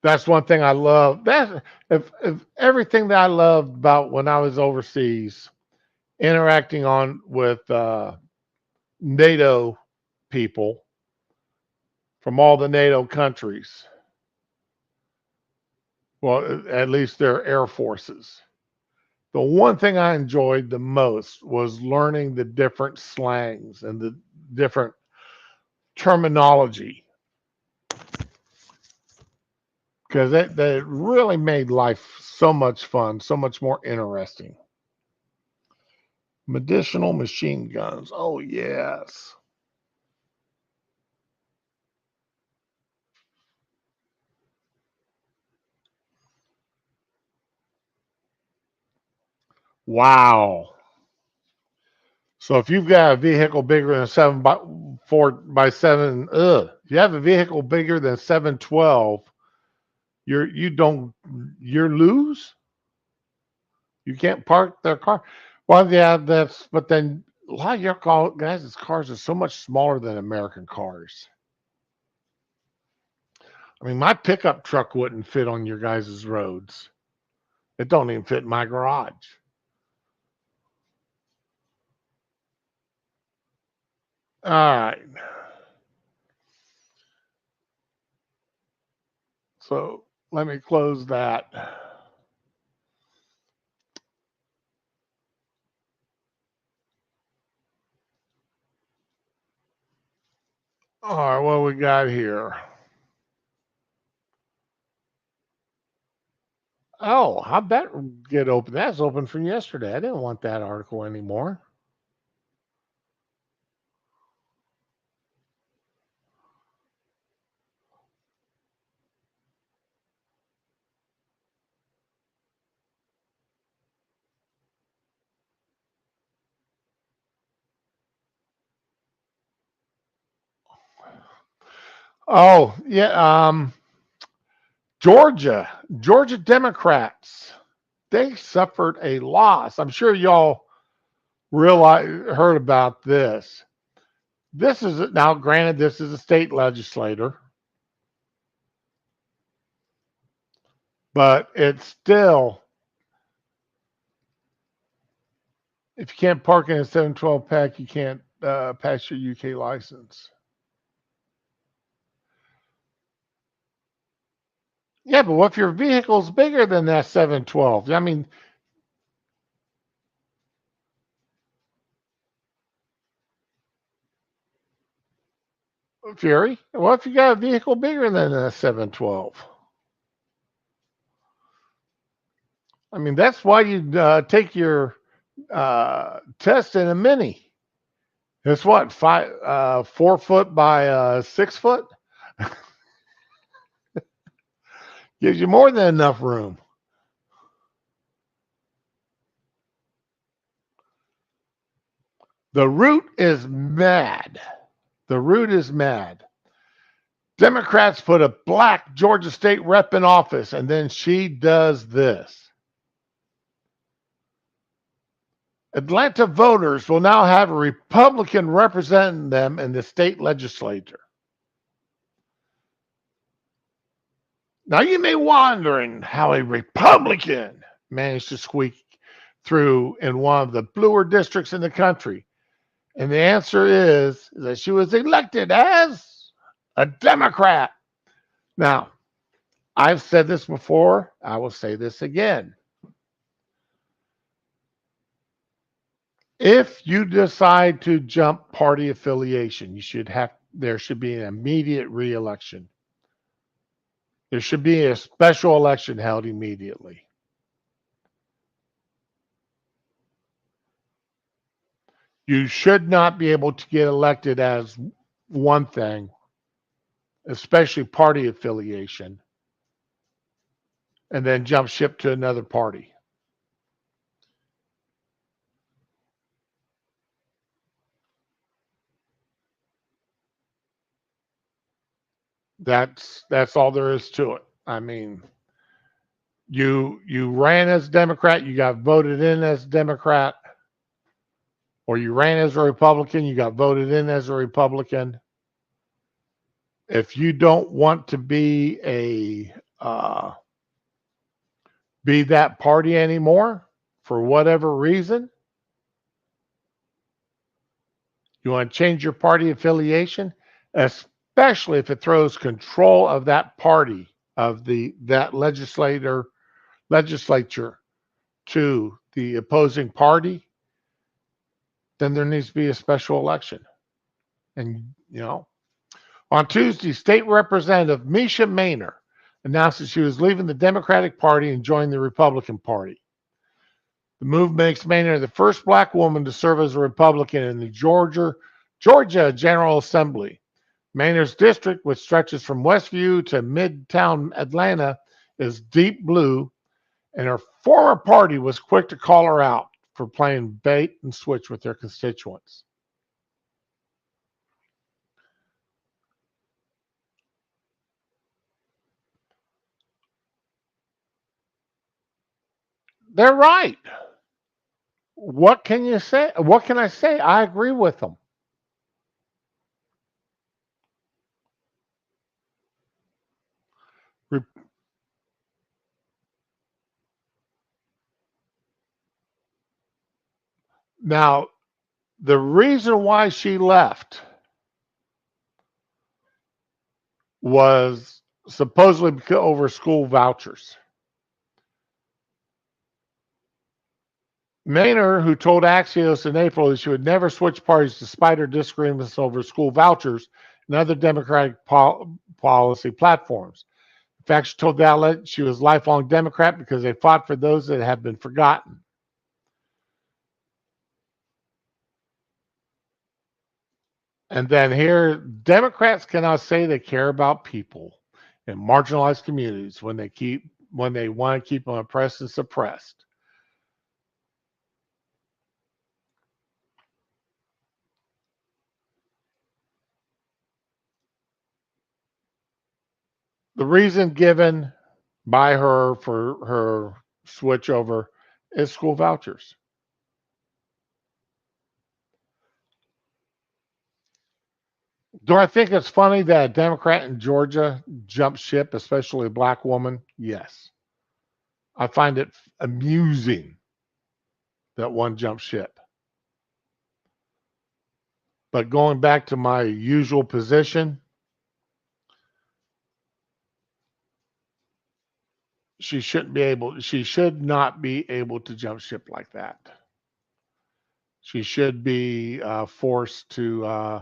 That's one thing I love. If everything that I loved about when I was overseas, interacting with NATO people from all the NATO countries. Well, at least their air forces. The one thing I enjoyed the most was learning the different slangs and the different terminology, because that really made life so much fun, so much more interesting. Medicinal machine guns. Oh, yes. Wow. So if you've got a vehicle bigger than 4x7, if you have a vehicle bigger than 712, you lose. You can't park their car. Well, yeah, but then a lot of your guys' cars are so much smaller than American cars. I mean, my pickup truck wouldn't fit on your guys' roads. It don't even fit in my garage. All right. So let me close that. All right, what we got here? Oh, how'd that get open? That's open from yesterday. I didn't want that article anymore. Oh, yeah. Georgia Democrats, they suffered a loss. I'm sure y'all heard about this. This is now, granted, this is a state legislator, but it's still, if you can't park in a 712 pack, you can't pass your UK license. Yeah, but what if your vehicle's bigger than that 712? I mean, Fury, what if you got a vehicle bigger than a 712? I mean, that's why you take your test in a Mini. It's what, 4 foot by 6 foot? Gives you more than enough room. The root is mad. The root is mad. Democrats put a black Georgia state rep in office, and then she does this. Atlanta voters will now have a Republican representing them in the state legislature. Now, you may be wondering how a Republican managed to squeak through in one of the bluer districts in the country. And the answer is that she was elected as a Democrat. Now, I've said this before. I will say this again. If you decide to jump party affiliation, there should be an immediate re-election. There should be a special election held immediately. You should not be able to get elected as one thing, especially party affiliation, and then jump ship to another party. That's all there is to it. I mean, you ran as a Democrat, you got voted in as a Democrat, or you ran as a Republican, you got voted in as a Republican. If you don't want to be that party anymore for whatever reason, you want to change your party affiliation, especially if it throws control of that party, of that legislature to the opposing party, then there needs to be a special election. And, on Tuesday, State Representative Misha Maynor announced that she was leaving the Democratic Party and joining the Republican Party. The move makes Maynor the first black woman to serve as a Republican in the Georgia General Assembly. Maynor's district, which stretches from Westview to Midtown Atlanta, is deep blue, and her former party was quick to call her out for playing bait and switch with their constituents. They're right. What can you say? What can I say? I agree with them. Now, the reason why she left was supposedly over school vouchers. Maynor, who told Axios in April that she would never switch parties despite her disagreements over school vouchers and other Democratic policy platforms. In fact, she told the outlet she was a lifelong Democrat because they fought for those that have been forgotten. And then here, Democrats cannot say they care about people in marginalized communities when they want to keep them oppressed and suppressed. The reason given by her for her switch over is school vouchers. Do I think it's funny that a Democrat in Georgia jumped ship, especially a black woman? Yes. I find it amusing that one jumped ship. But going back to my usual position, she should not be able to jump ship like that. She should be forced to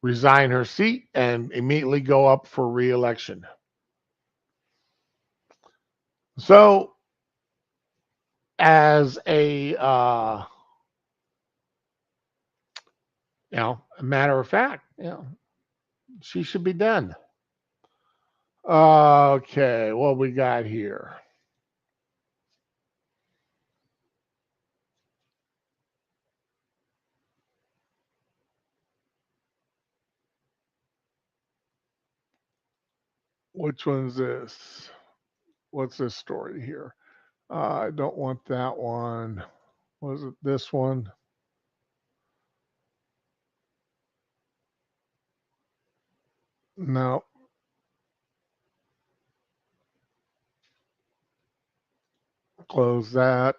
resign her seat and immediately go up for re-election. So, as a matter of fact, she should be done. Okay, what we got here? Which one's this? What's this story here? I don't want that one. Was it this one? No. Close that.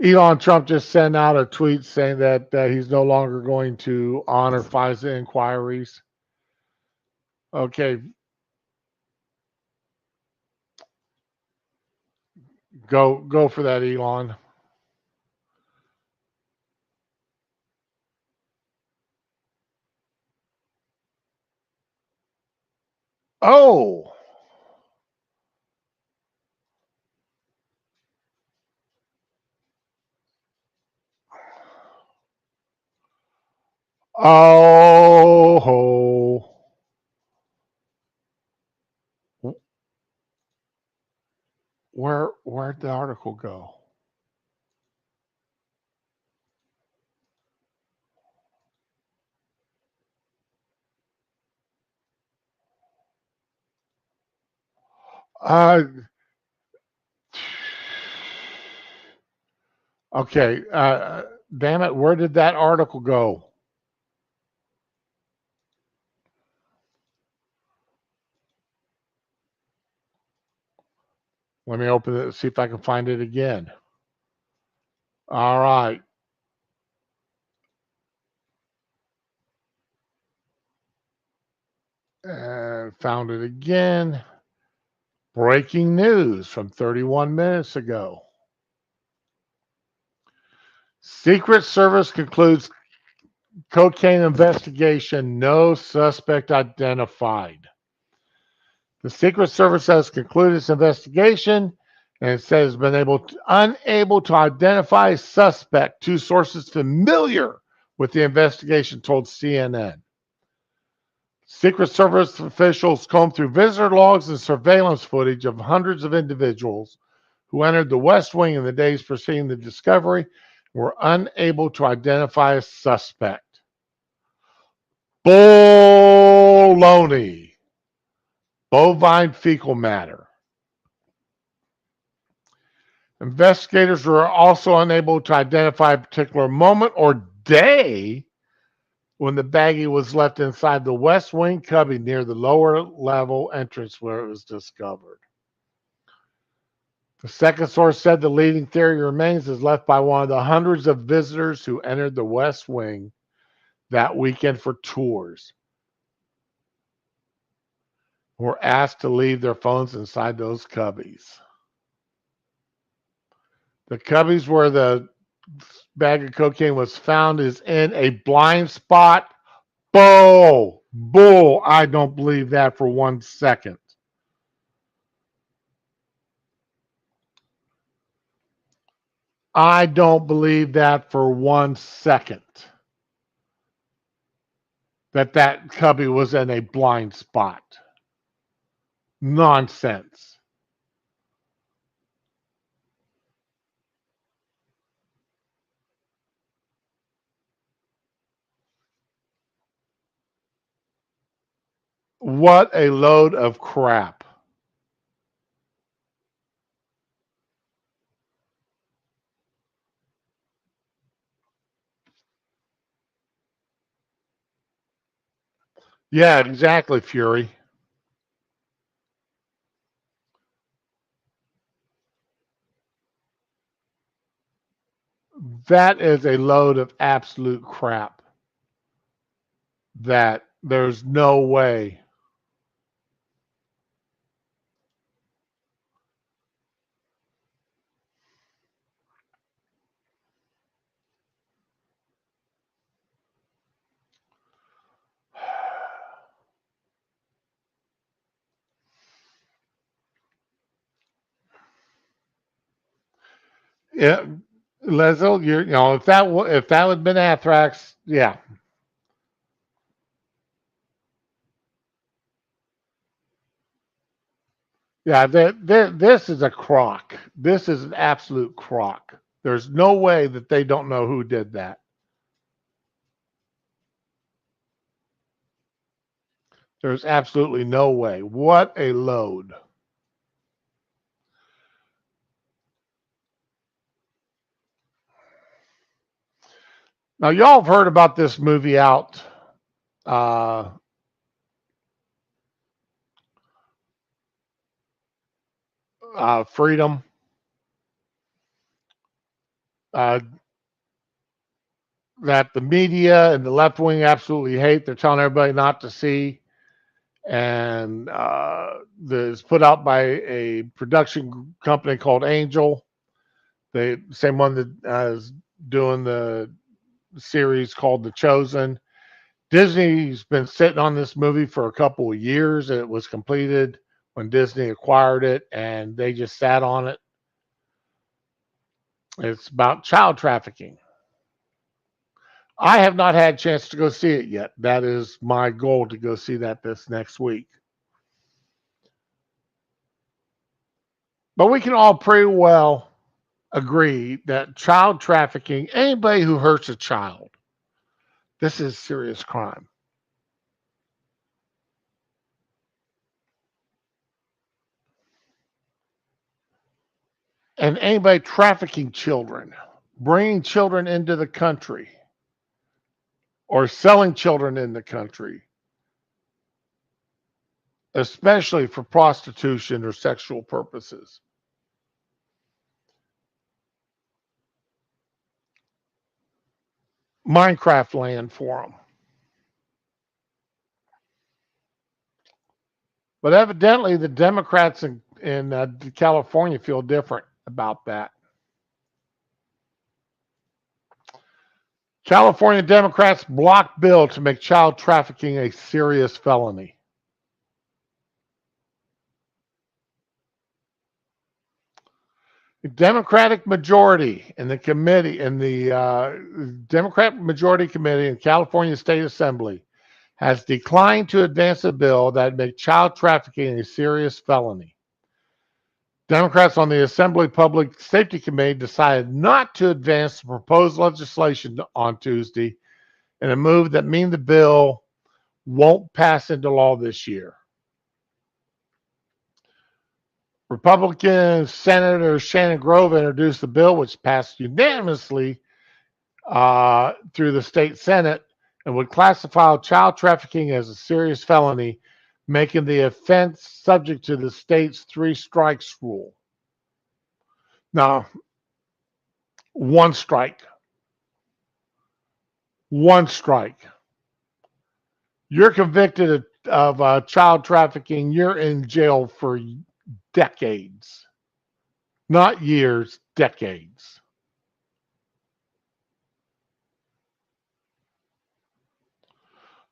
Elon Trump just sent out a tweet saying that he's no longer going to honor FISA inquiries. Okay, go for that, Elon. Oh, oh, where'd the article go? Uh, okay. Damn it, where did that article go? Let me open it and see if I can find it again. All right. And found it again. Breaking news from 31 minutes ago. Secret Service concludes cocaine investigation, no suspect identified. The Secret Service has concluded its investigation and it says it's been unable to identify a suspect. Two sources familiar with the investigation told CNN. Secret Service officials combed through visitor logs and surveillance footage of hundreds of individuals who entered the West Wing in the days preceding the discovery and were unable to identify a suspect. Baloney. Bovine fecal matter. Investigators were also unable to identify a particular moment or day when the baggie was left inside the West Wing cubby near the lower level entrance where it was discovered. The second source said the leading theory remains is left by one of the hundreds of visitors who entered the West Wing that weekend for tours, were asked to leave their phones inside those cubbies. The cubbies where the bag of cocaine was found is in a blind spot. Bull. I don't believe that for 1 second. I don't believe that for 1 second. That cubby was in a blind spot. Nonsense. What a load of crap. Yeah, exactly, Fury. That is a load of absolute crap. That there's no way. Yeah, Leslie, if that would have been anthrax, yeah. Yeah, this is a crock. This is an absolute crock. There's no way that they don't know who did that. There's absolutely no way. What a load. Now, y'all have heard about this movie out, Freedom. That the media and the left wing absolutely hate. They're telling everybody not to see. And it's put out by a production company called Angel. The same one that is doing the series called The Chosen. Disney's been sitting on this movie for a couple of years. It was completed when Disney acquired it, and they just sat on it. It's about child trafficking. I have not had a chance to go see it yet. That is my goal, to go see that this next week. But we can all pretty well agree that child trafficking, anybody who hurts a child, this is serious crime. And anybody trafficking children, bringing children into the country, or selling children in the country, especially for prostitution or sexual purposes. Minecraft land for them. But evidently, the Democrats in California feel different about that. California Democrats blocked bill to make child trafficking a serious felony. The Democratic majority in the committee, in the Democrat majority committee in California State Assembly, has declined to advance a bill that make child trafficking a serious felony. Democrats on the Assembly Public Safety Committee decided not to advance the proposed legislation on Tuesday in a move that means the bill won't pass into law this year. Republican Senator Shannon Grove introduced the bill, which passed unanimously through the state Senate, and would classify child trafficking as a serious felony, making the offense subject to the state's 3 strikes rule. Now, one strike. You're convicted of child trafficking, you're in jail for decades. Not years, decades.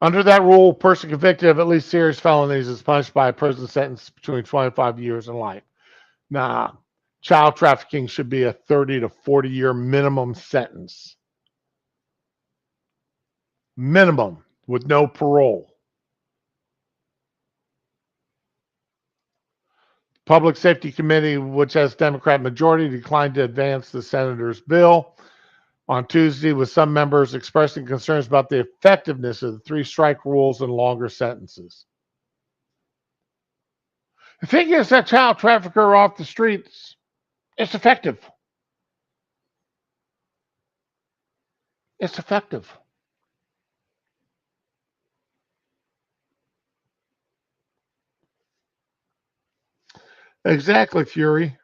Under that rule, a person convicted of at least serious felonies is punished by a prison sentence between 25 years and life. Nah, child trafficking should be a 30 to 40-year minimum sentence. Minimum, with no parole. Public Safety Committee, which has Democrat majority, declined to advance the senator's bill on Tuesday, with some members expressing concerns about the effectiveness of the 3 strike rules and longer sentences. If it gets that child trafficker off the streets, it's effective. It's effective. Exactly, Fury.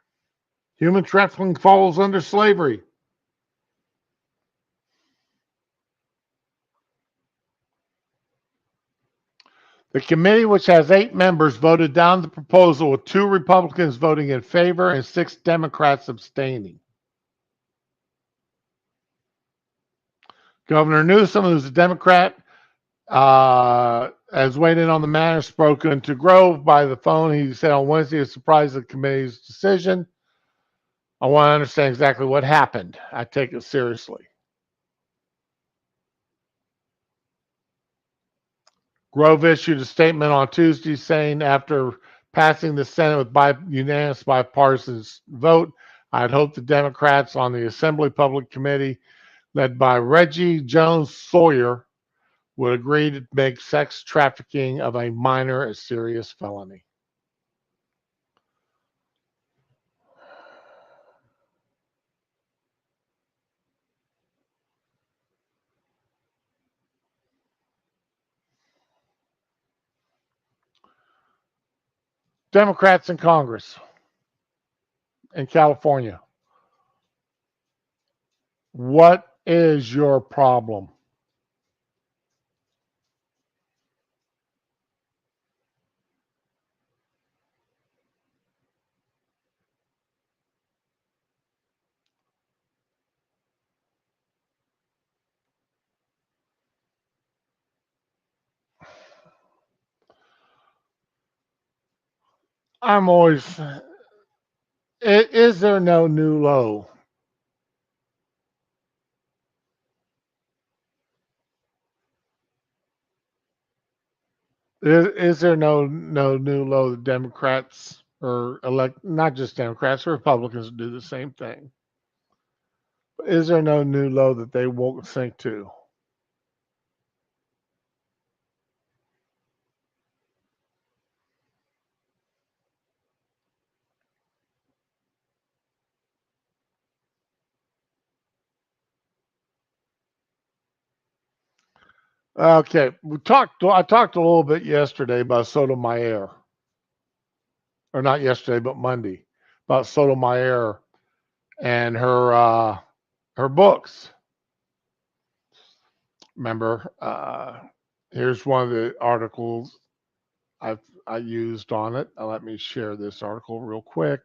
Human trafficking falls under slavery. The committee, which has 8 members, voted down the proposal, with 2 Republicans voting in favor and 6 Democrats abstaining. Governor Newsom, who's a Democrat, has weighed in on the matter, spoken to Grove by the phone. He said on Wednesday he was surprised at the committee's decision. I want to understand exactly what happened. I take it seriously. Grove issued a statement on Tuesday saying, after passing the Senate with unanimous bipartisan vote, I'd hoped the Democrats on the Assembly Public Committee, led by Reggie Jones Sawyer, would agree to make sex trafficking of a minor a serious felony. Democrats in Congress in California, what is your problem? I'm always, is there no new low? Is there no new low? The Democrats or elect, not just Democrats, Republicans do the same thing. Is there no new low that they won't sink to? Okay, I talked a little bit yesterday about Sotomayor, or not yesterday, but Monday, about Sotomayor and her books. Remember, here's one of the articles I used on it. Let me share this article real quick.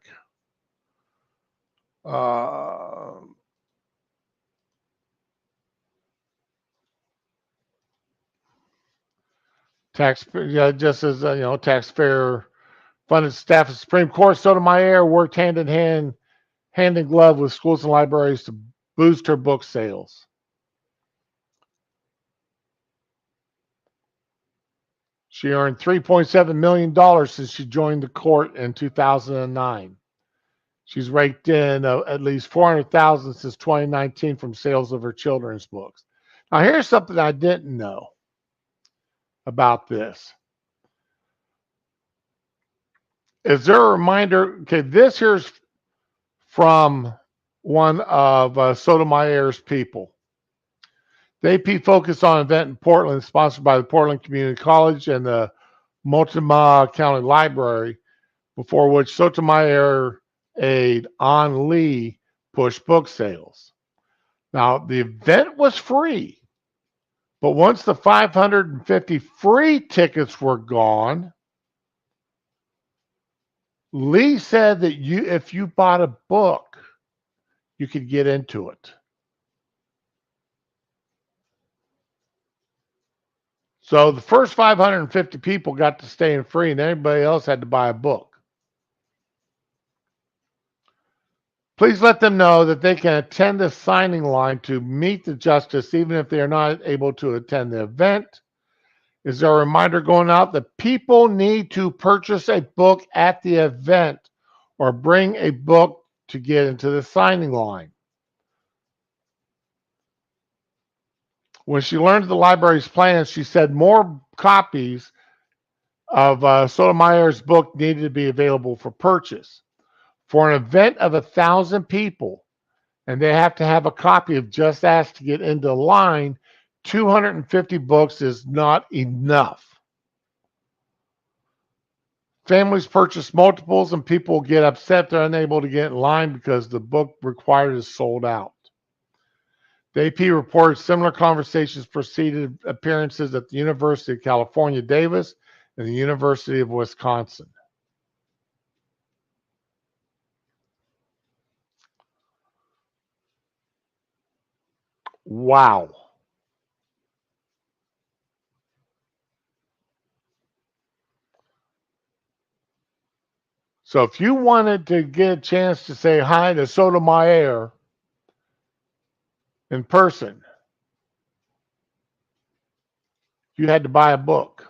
Uh, yeah, just as taxpayer funded staff of the Supreme Court, Sotomayor worked hand in glove with schools and libraries to boost her book sales. She earned $3.7 million since she joined the court in 2009. She's raked in at least $400,000 since 2019 from sales of her children's books. Now, here's something I didn't know about this. Is there a reminder? Okay, this here's from one of Sotomayor's people. The AP focused on an event in Portland sponsored by the Portland Community College and the Multnomah County Library, before which Sotomayor aide An Lee pushed book sales. Now, the event was free, but once the 550 free tickets were gone, Lee said that if you bought a book, you could get into it. So the first 550 people got to stay in free, and everybody else had to buy a book. Please let them know that they can attend the signing line to meet the justice, even if they are not able to attend the event. Is there a reminder going out that people need to purchase a book at the event or bring a book to get into the signing line? When she learned of the library's plans, she said more copies of Sotomayor's book needed to be available for purchase. For an event of 1,000 people, and they have to have a copy of Just Ask to get into the line, 250 books is not enough. Families purchase multiples and people get upset they're unable to get in line because the book required is sold out. The AP reported similar conversations preceded appearances at the University of California, Davis, and the University of Wisconsin. Wow. So if you wanted to get a chance to say hi to Sotomayor in person, you had to buy a book.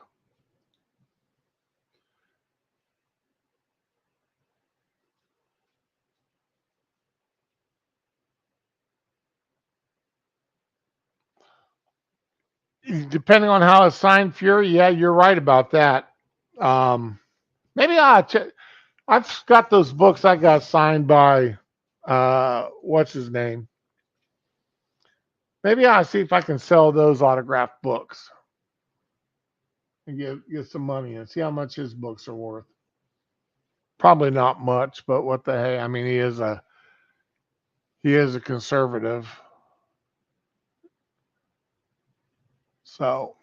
depending on how it's signed, Fury, yeah, you're right about that. Maybe I've got those books I got signed by, what's his name? Maybe I'll see if I can sell those autographed books and get some money and see how much his books are worth. Probably not much, but what the hey? I mean, he is a conservative. So,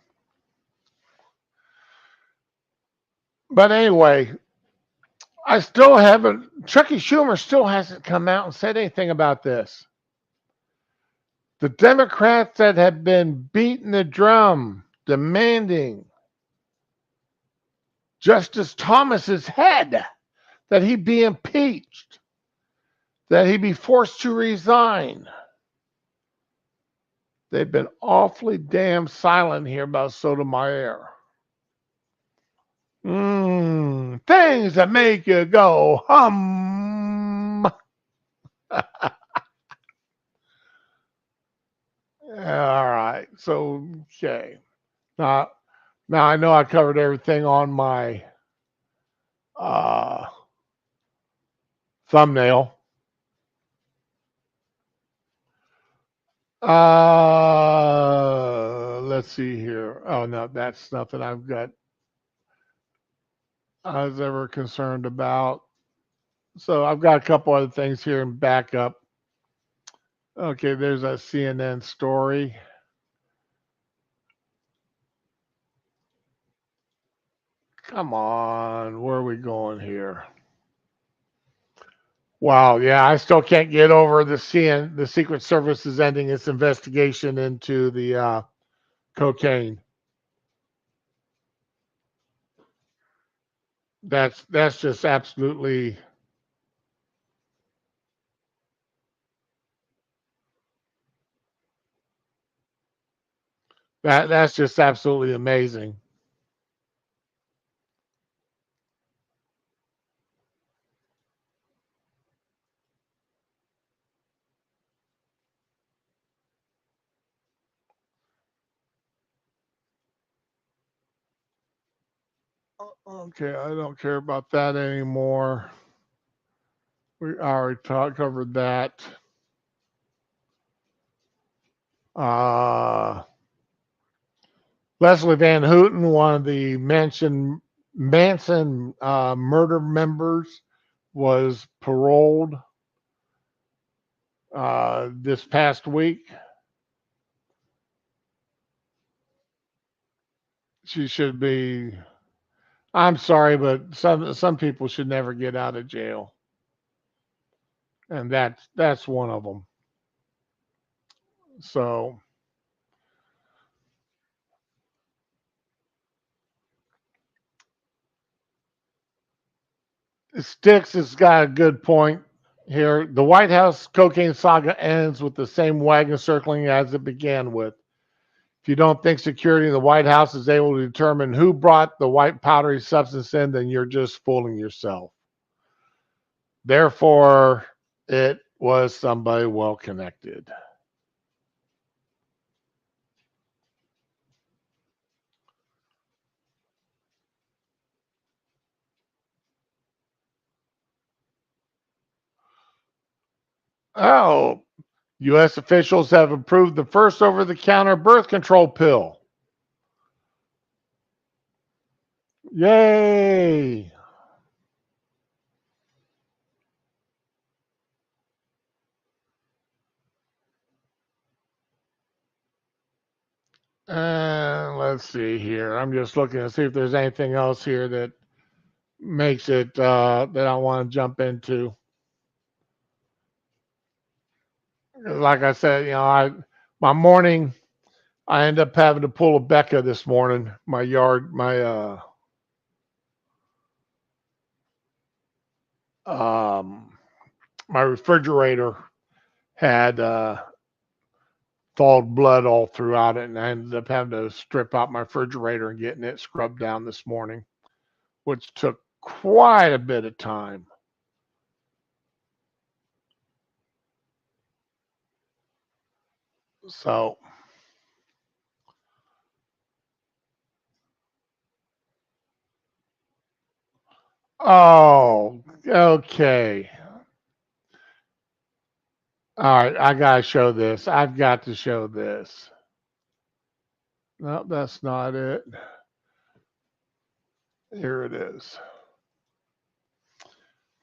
but anyway, I still haven't. Chucky Schumer still hasn't come out and said anything about this. The Democrats that have been beating the drum, demanding Justice Thomas's head, that he be impeached, that he be forced to resign. They've been awfully damn silent here about Sotomayor. Things that make you go hum. All right. So, okay. Now I know I covered everything on my thumbnail. Let's see here. Oh no, that's nothing I've got. I was ever concerned about. So I've got a couple other things here in backup. Okay, there's a CNN story. Come on, where are we going here? Wow, yeah, I still can't get over the Secret Service is ending its investigation into the cocaine. That's just absolutely that's just absolutely amazing. Okay, I don't care about that anymore. We already covered that. Uh, Leslie Van Houten, one of the Manson murder members, was paroled this past week. She should be. I'm sorry, but some people should never get out of jail, and that's one of them. So Sticks has got a good point here. The White House cocaine saga ends with the same wagon circling as it began with. If you don't think security in the White House is able to determine who brought the white powdery substance in, then you're just fooling yourself. Therefore, it was somebody well connected. Oh, U.S. officials have approved the first over the counter birth control pill. Yay! Let's see here. I'm just looking to see if there's anything else here that makes it that I want to jump into. Like I said, my morning, I end up having to pull a Becca this morning. Um, my refrigerator had thawed blood all throughout it, and I ended up having to strip out my refrigerator and getting it scrubbed down this morning, which took quite a bit of time. So Oh, okay. All right, I gotta show this. I've got to show this. No, that's not it. Here it is.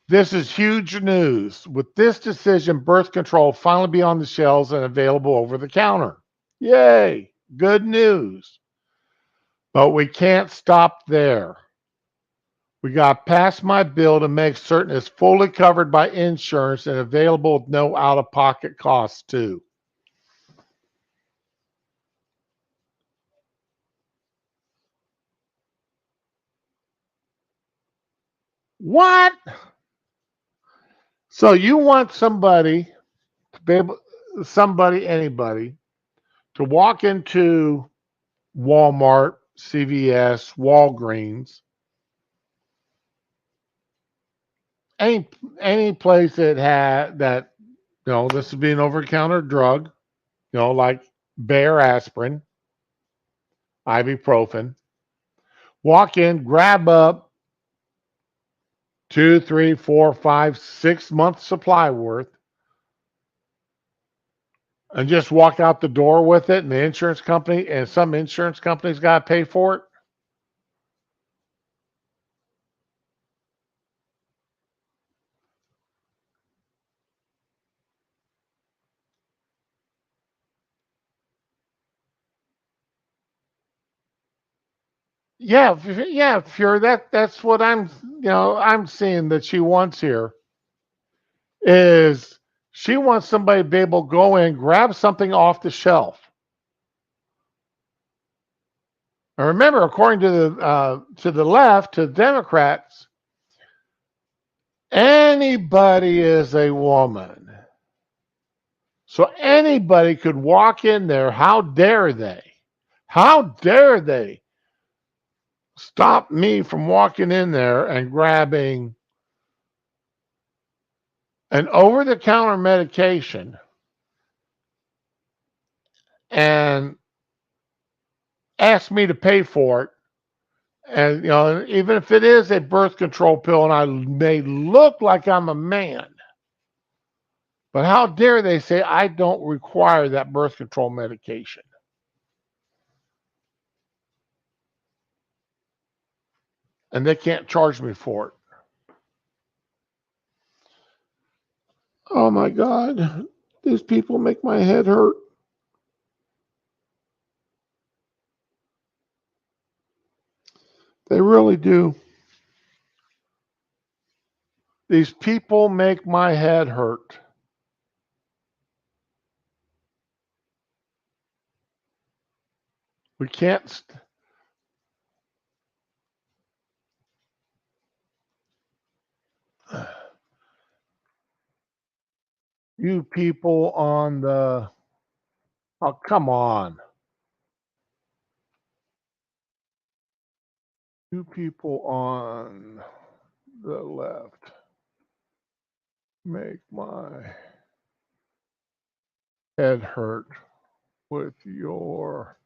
This is huge news. With this decision, birth control will finally be on the shelves and available over the counter. Yay! Good news. But we can't stop there. We got to pass my bill to make certain it's fully covered by insurance and available with no out-of-pocket costs too. What? So you want somebody to be able, anybody, to walk into Walmart, CVS, Walgreens, any place that had that, this would be an over-the-counter drug, like Bayer aspirin, ibuprofen. Walk in, grab up 2, 3, 4, 5, 6 months supply worth, and just walk out the door with it, and the insurance company and some insurance companies got to pay for it. Yeah, yeah, Fury. That's what I'm seeing that she wants here is she wants somebody to be able to go in, grab something off the shelf. And remember, according to the left, to the Democrats, anybody is a woman. So anybody could walk in there. How dare they? How dare they stop me from walking in there and grabbing an over-the-counter medication and ask me to pay for it? And even if it is a birth control pill and I may look like I'm a man, but how dare they say I don't require that birth control medication? And they can't charge me for it. Oh my God. These people make my head hurt. They really do. These people make my head hurt. We can't. You people on the. Oh, come on. You people on the left make my head hurt with your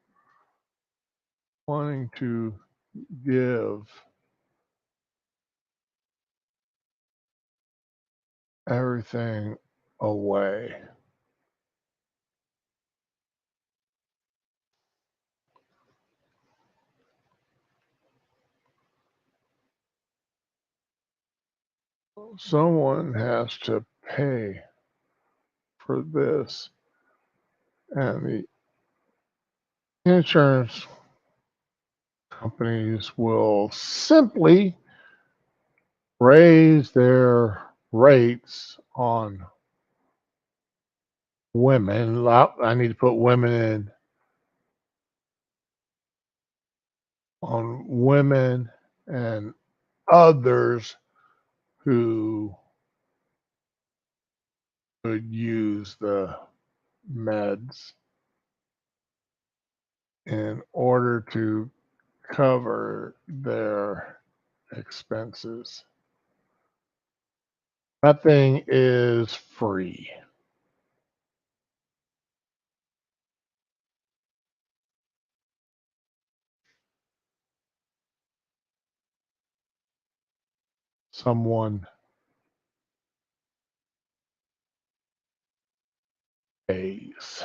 wanting to give everything away. Someone has to pay for this, and the insurance companies will simply raise their rates on women. I need to put women in on women and others who could use the meds in order to cover their expenses. Nothing is free. someone pays.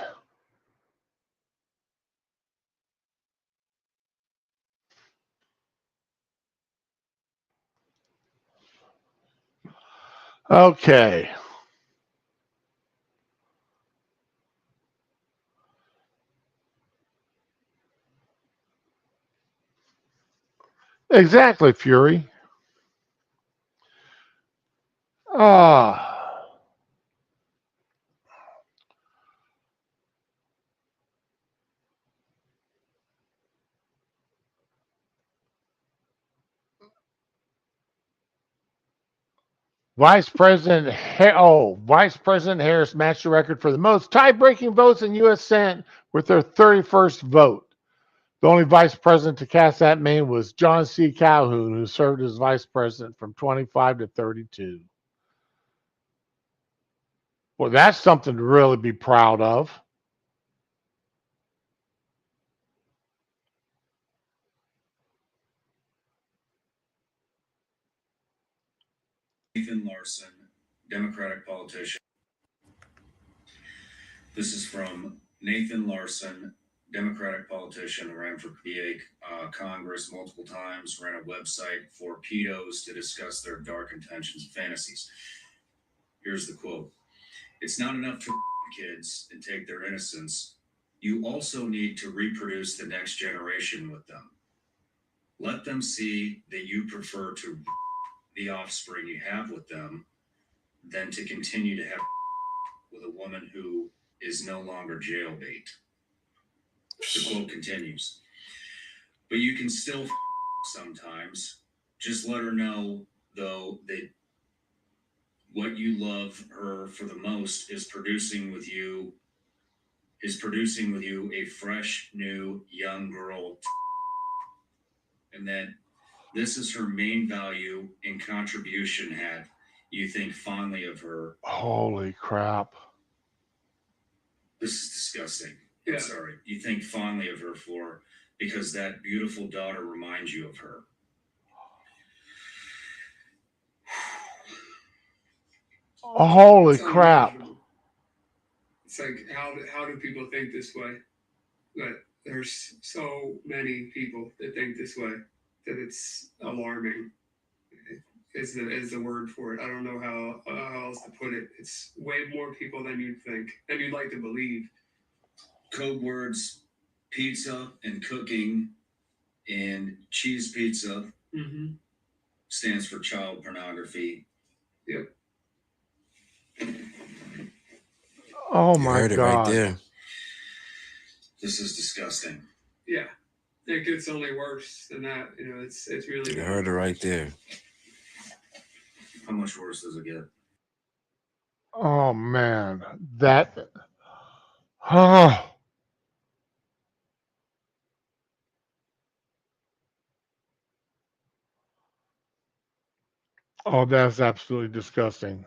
Okay. Exactly, Fury. Ah. Vice President Harris matched the record for the most tie-breaking votes in U.S. Senate with their 31st vote. The only vice president to cast that main was John C. Calhoun, who served as vice president from 25 to 32. Well, that's something to really be proud of. Nathan Larson, Democratic politician. This is from Nathan Larson, Democratic politician, ran for PA Congress multiple times, ran a website for pedos to discuss their dark intentions and fantasies. Here's the quote. It's not enough to kids and take their innocence. You also need to reproduce the next generation with them. Let them see that you prefer to the offspring you have with them than to continue to have with a woman who is no longer jailbait. The quote continues. But you can still sometimes. Just let her know, though, that what you love her for the most is producing with you a fresh, new, young girl. And that this is her main value and contribution had. You think fondly of her. Holy crap. This is disgusting. I'm sorry. You think fondly of her for because that beautiful daughter reminds you of her. Holy crap. It's like, how do people think this way? But there's so many people that think this way that it's alarming. Is the word for it. I don't know how else to put it. It's way more people than you'd think, than you'd like to believe. Code words, pizza and cooking, and cheese pizza stands for child pornography. Yep. Oh You my heard it right God. there. This is disgusting. Yeah. It gets only worse than that. You know, it's really. You heard it right there. How much worse does it get? Oh man. That. Oh. Oh, that's absolutely disgusting.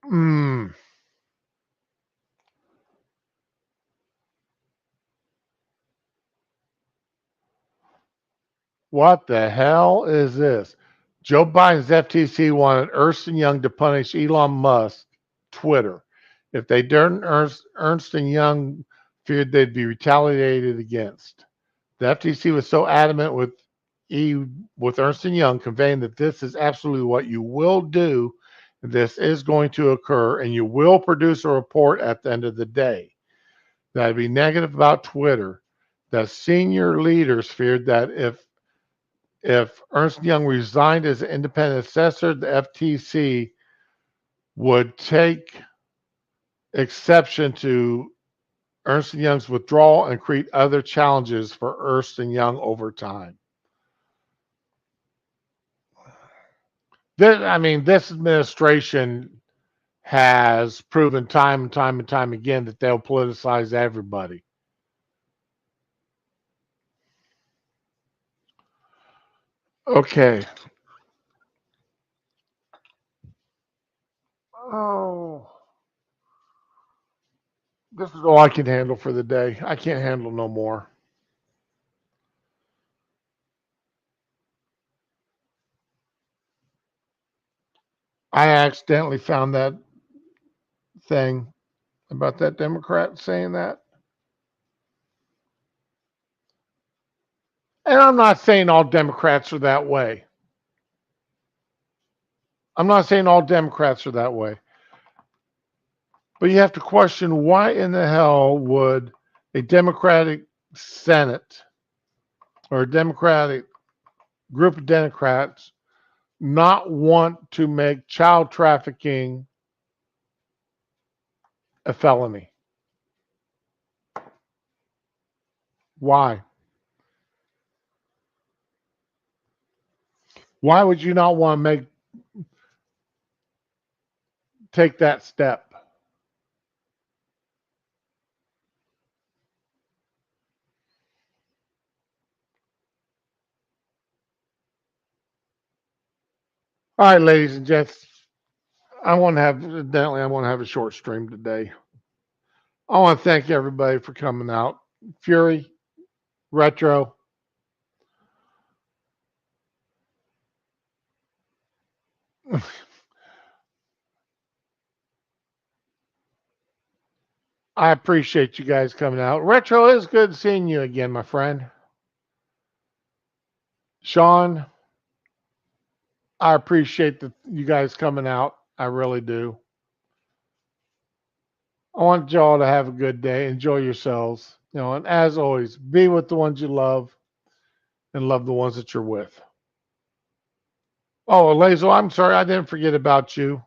Mm. What the hell is this? Joe Biden's FTC wanted Ernst & Young to punish Elon Musk, Twitter. If they didn't, Ernst & Young feared they'd be retaliated against. The FTC was so adamant with Ernst & Young, conveying that this is absolutely what you will do, this is going to occur, and you will produce a report at the end of the day. That'd be negative about Twitter. That senior leaders feared that if Ernst & Young resigned as an independent assessor, the FTC would take exception to Ernst & Young's withdrawal and create other challenges for Ernst & Young over time. This administration has proven time and time and time again that they'll politicize everybody. Okay. Oh, this is all I can handle for the day. I can't handle no more. I accidentally found that thing about that Democrat saying that. And I'm not saying all Democrats are that way. I'm not saying all Democrats are that way. But you have to question, why in the hell would a Democratic Senate or a Democratic group of Democrats not want to make child trafficking a felony? Why? Why would you not want to take that step? All right, ladies and gents, I want to have a short stream today. I want to thank everybody for coming out. Fury, Retro, I appreciate you guys coming out. Retro, it's good seeing you again, my friend. Sean, I appreciate you guys coming out. I really do. I want y'all to have a good day. Enjoy yourselves. And as always, be with the ones you love and love the ones that you're with. Oh, Lazo, I'm sorry. I didn't forget about you.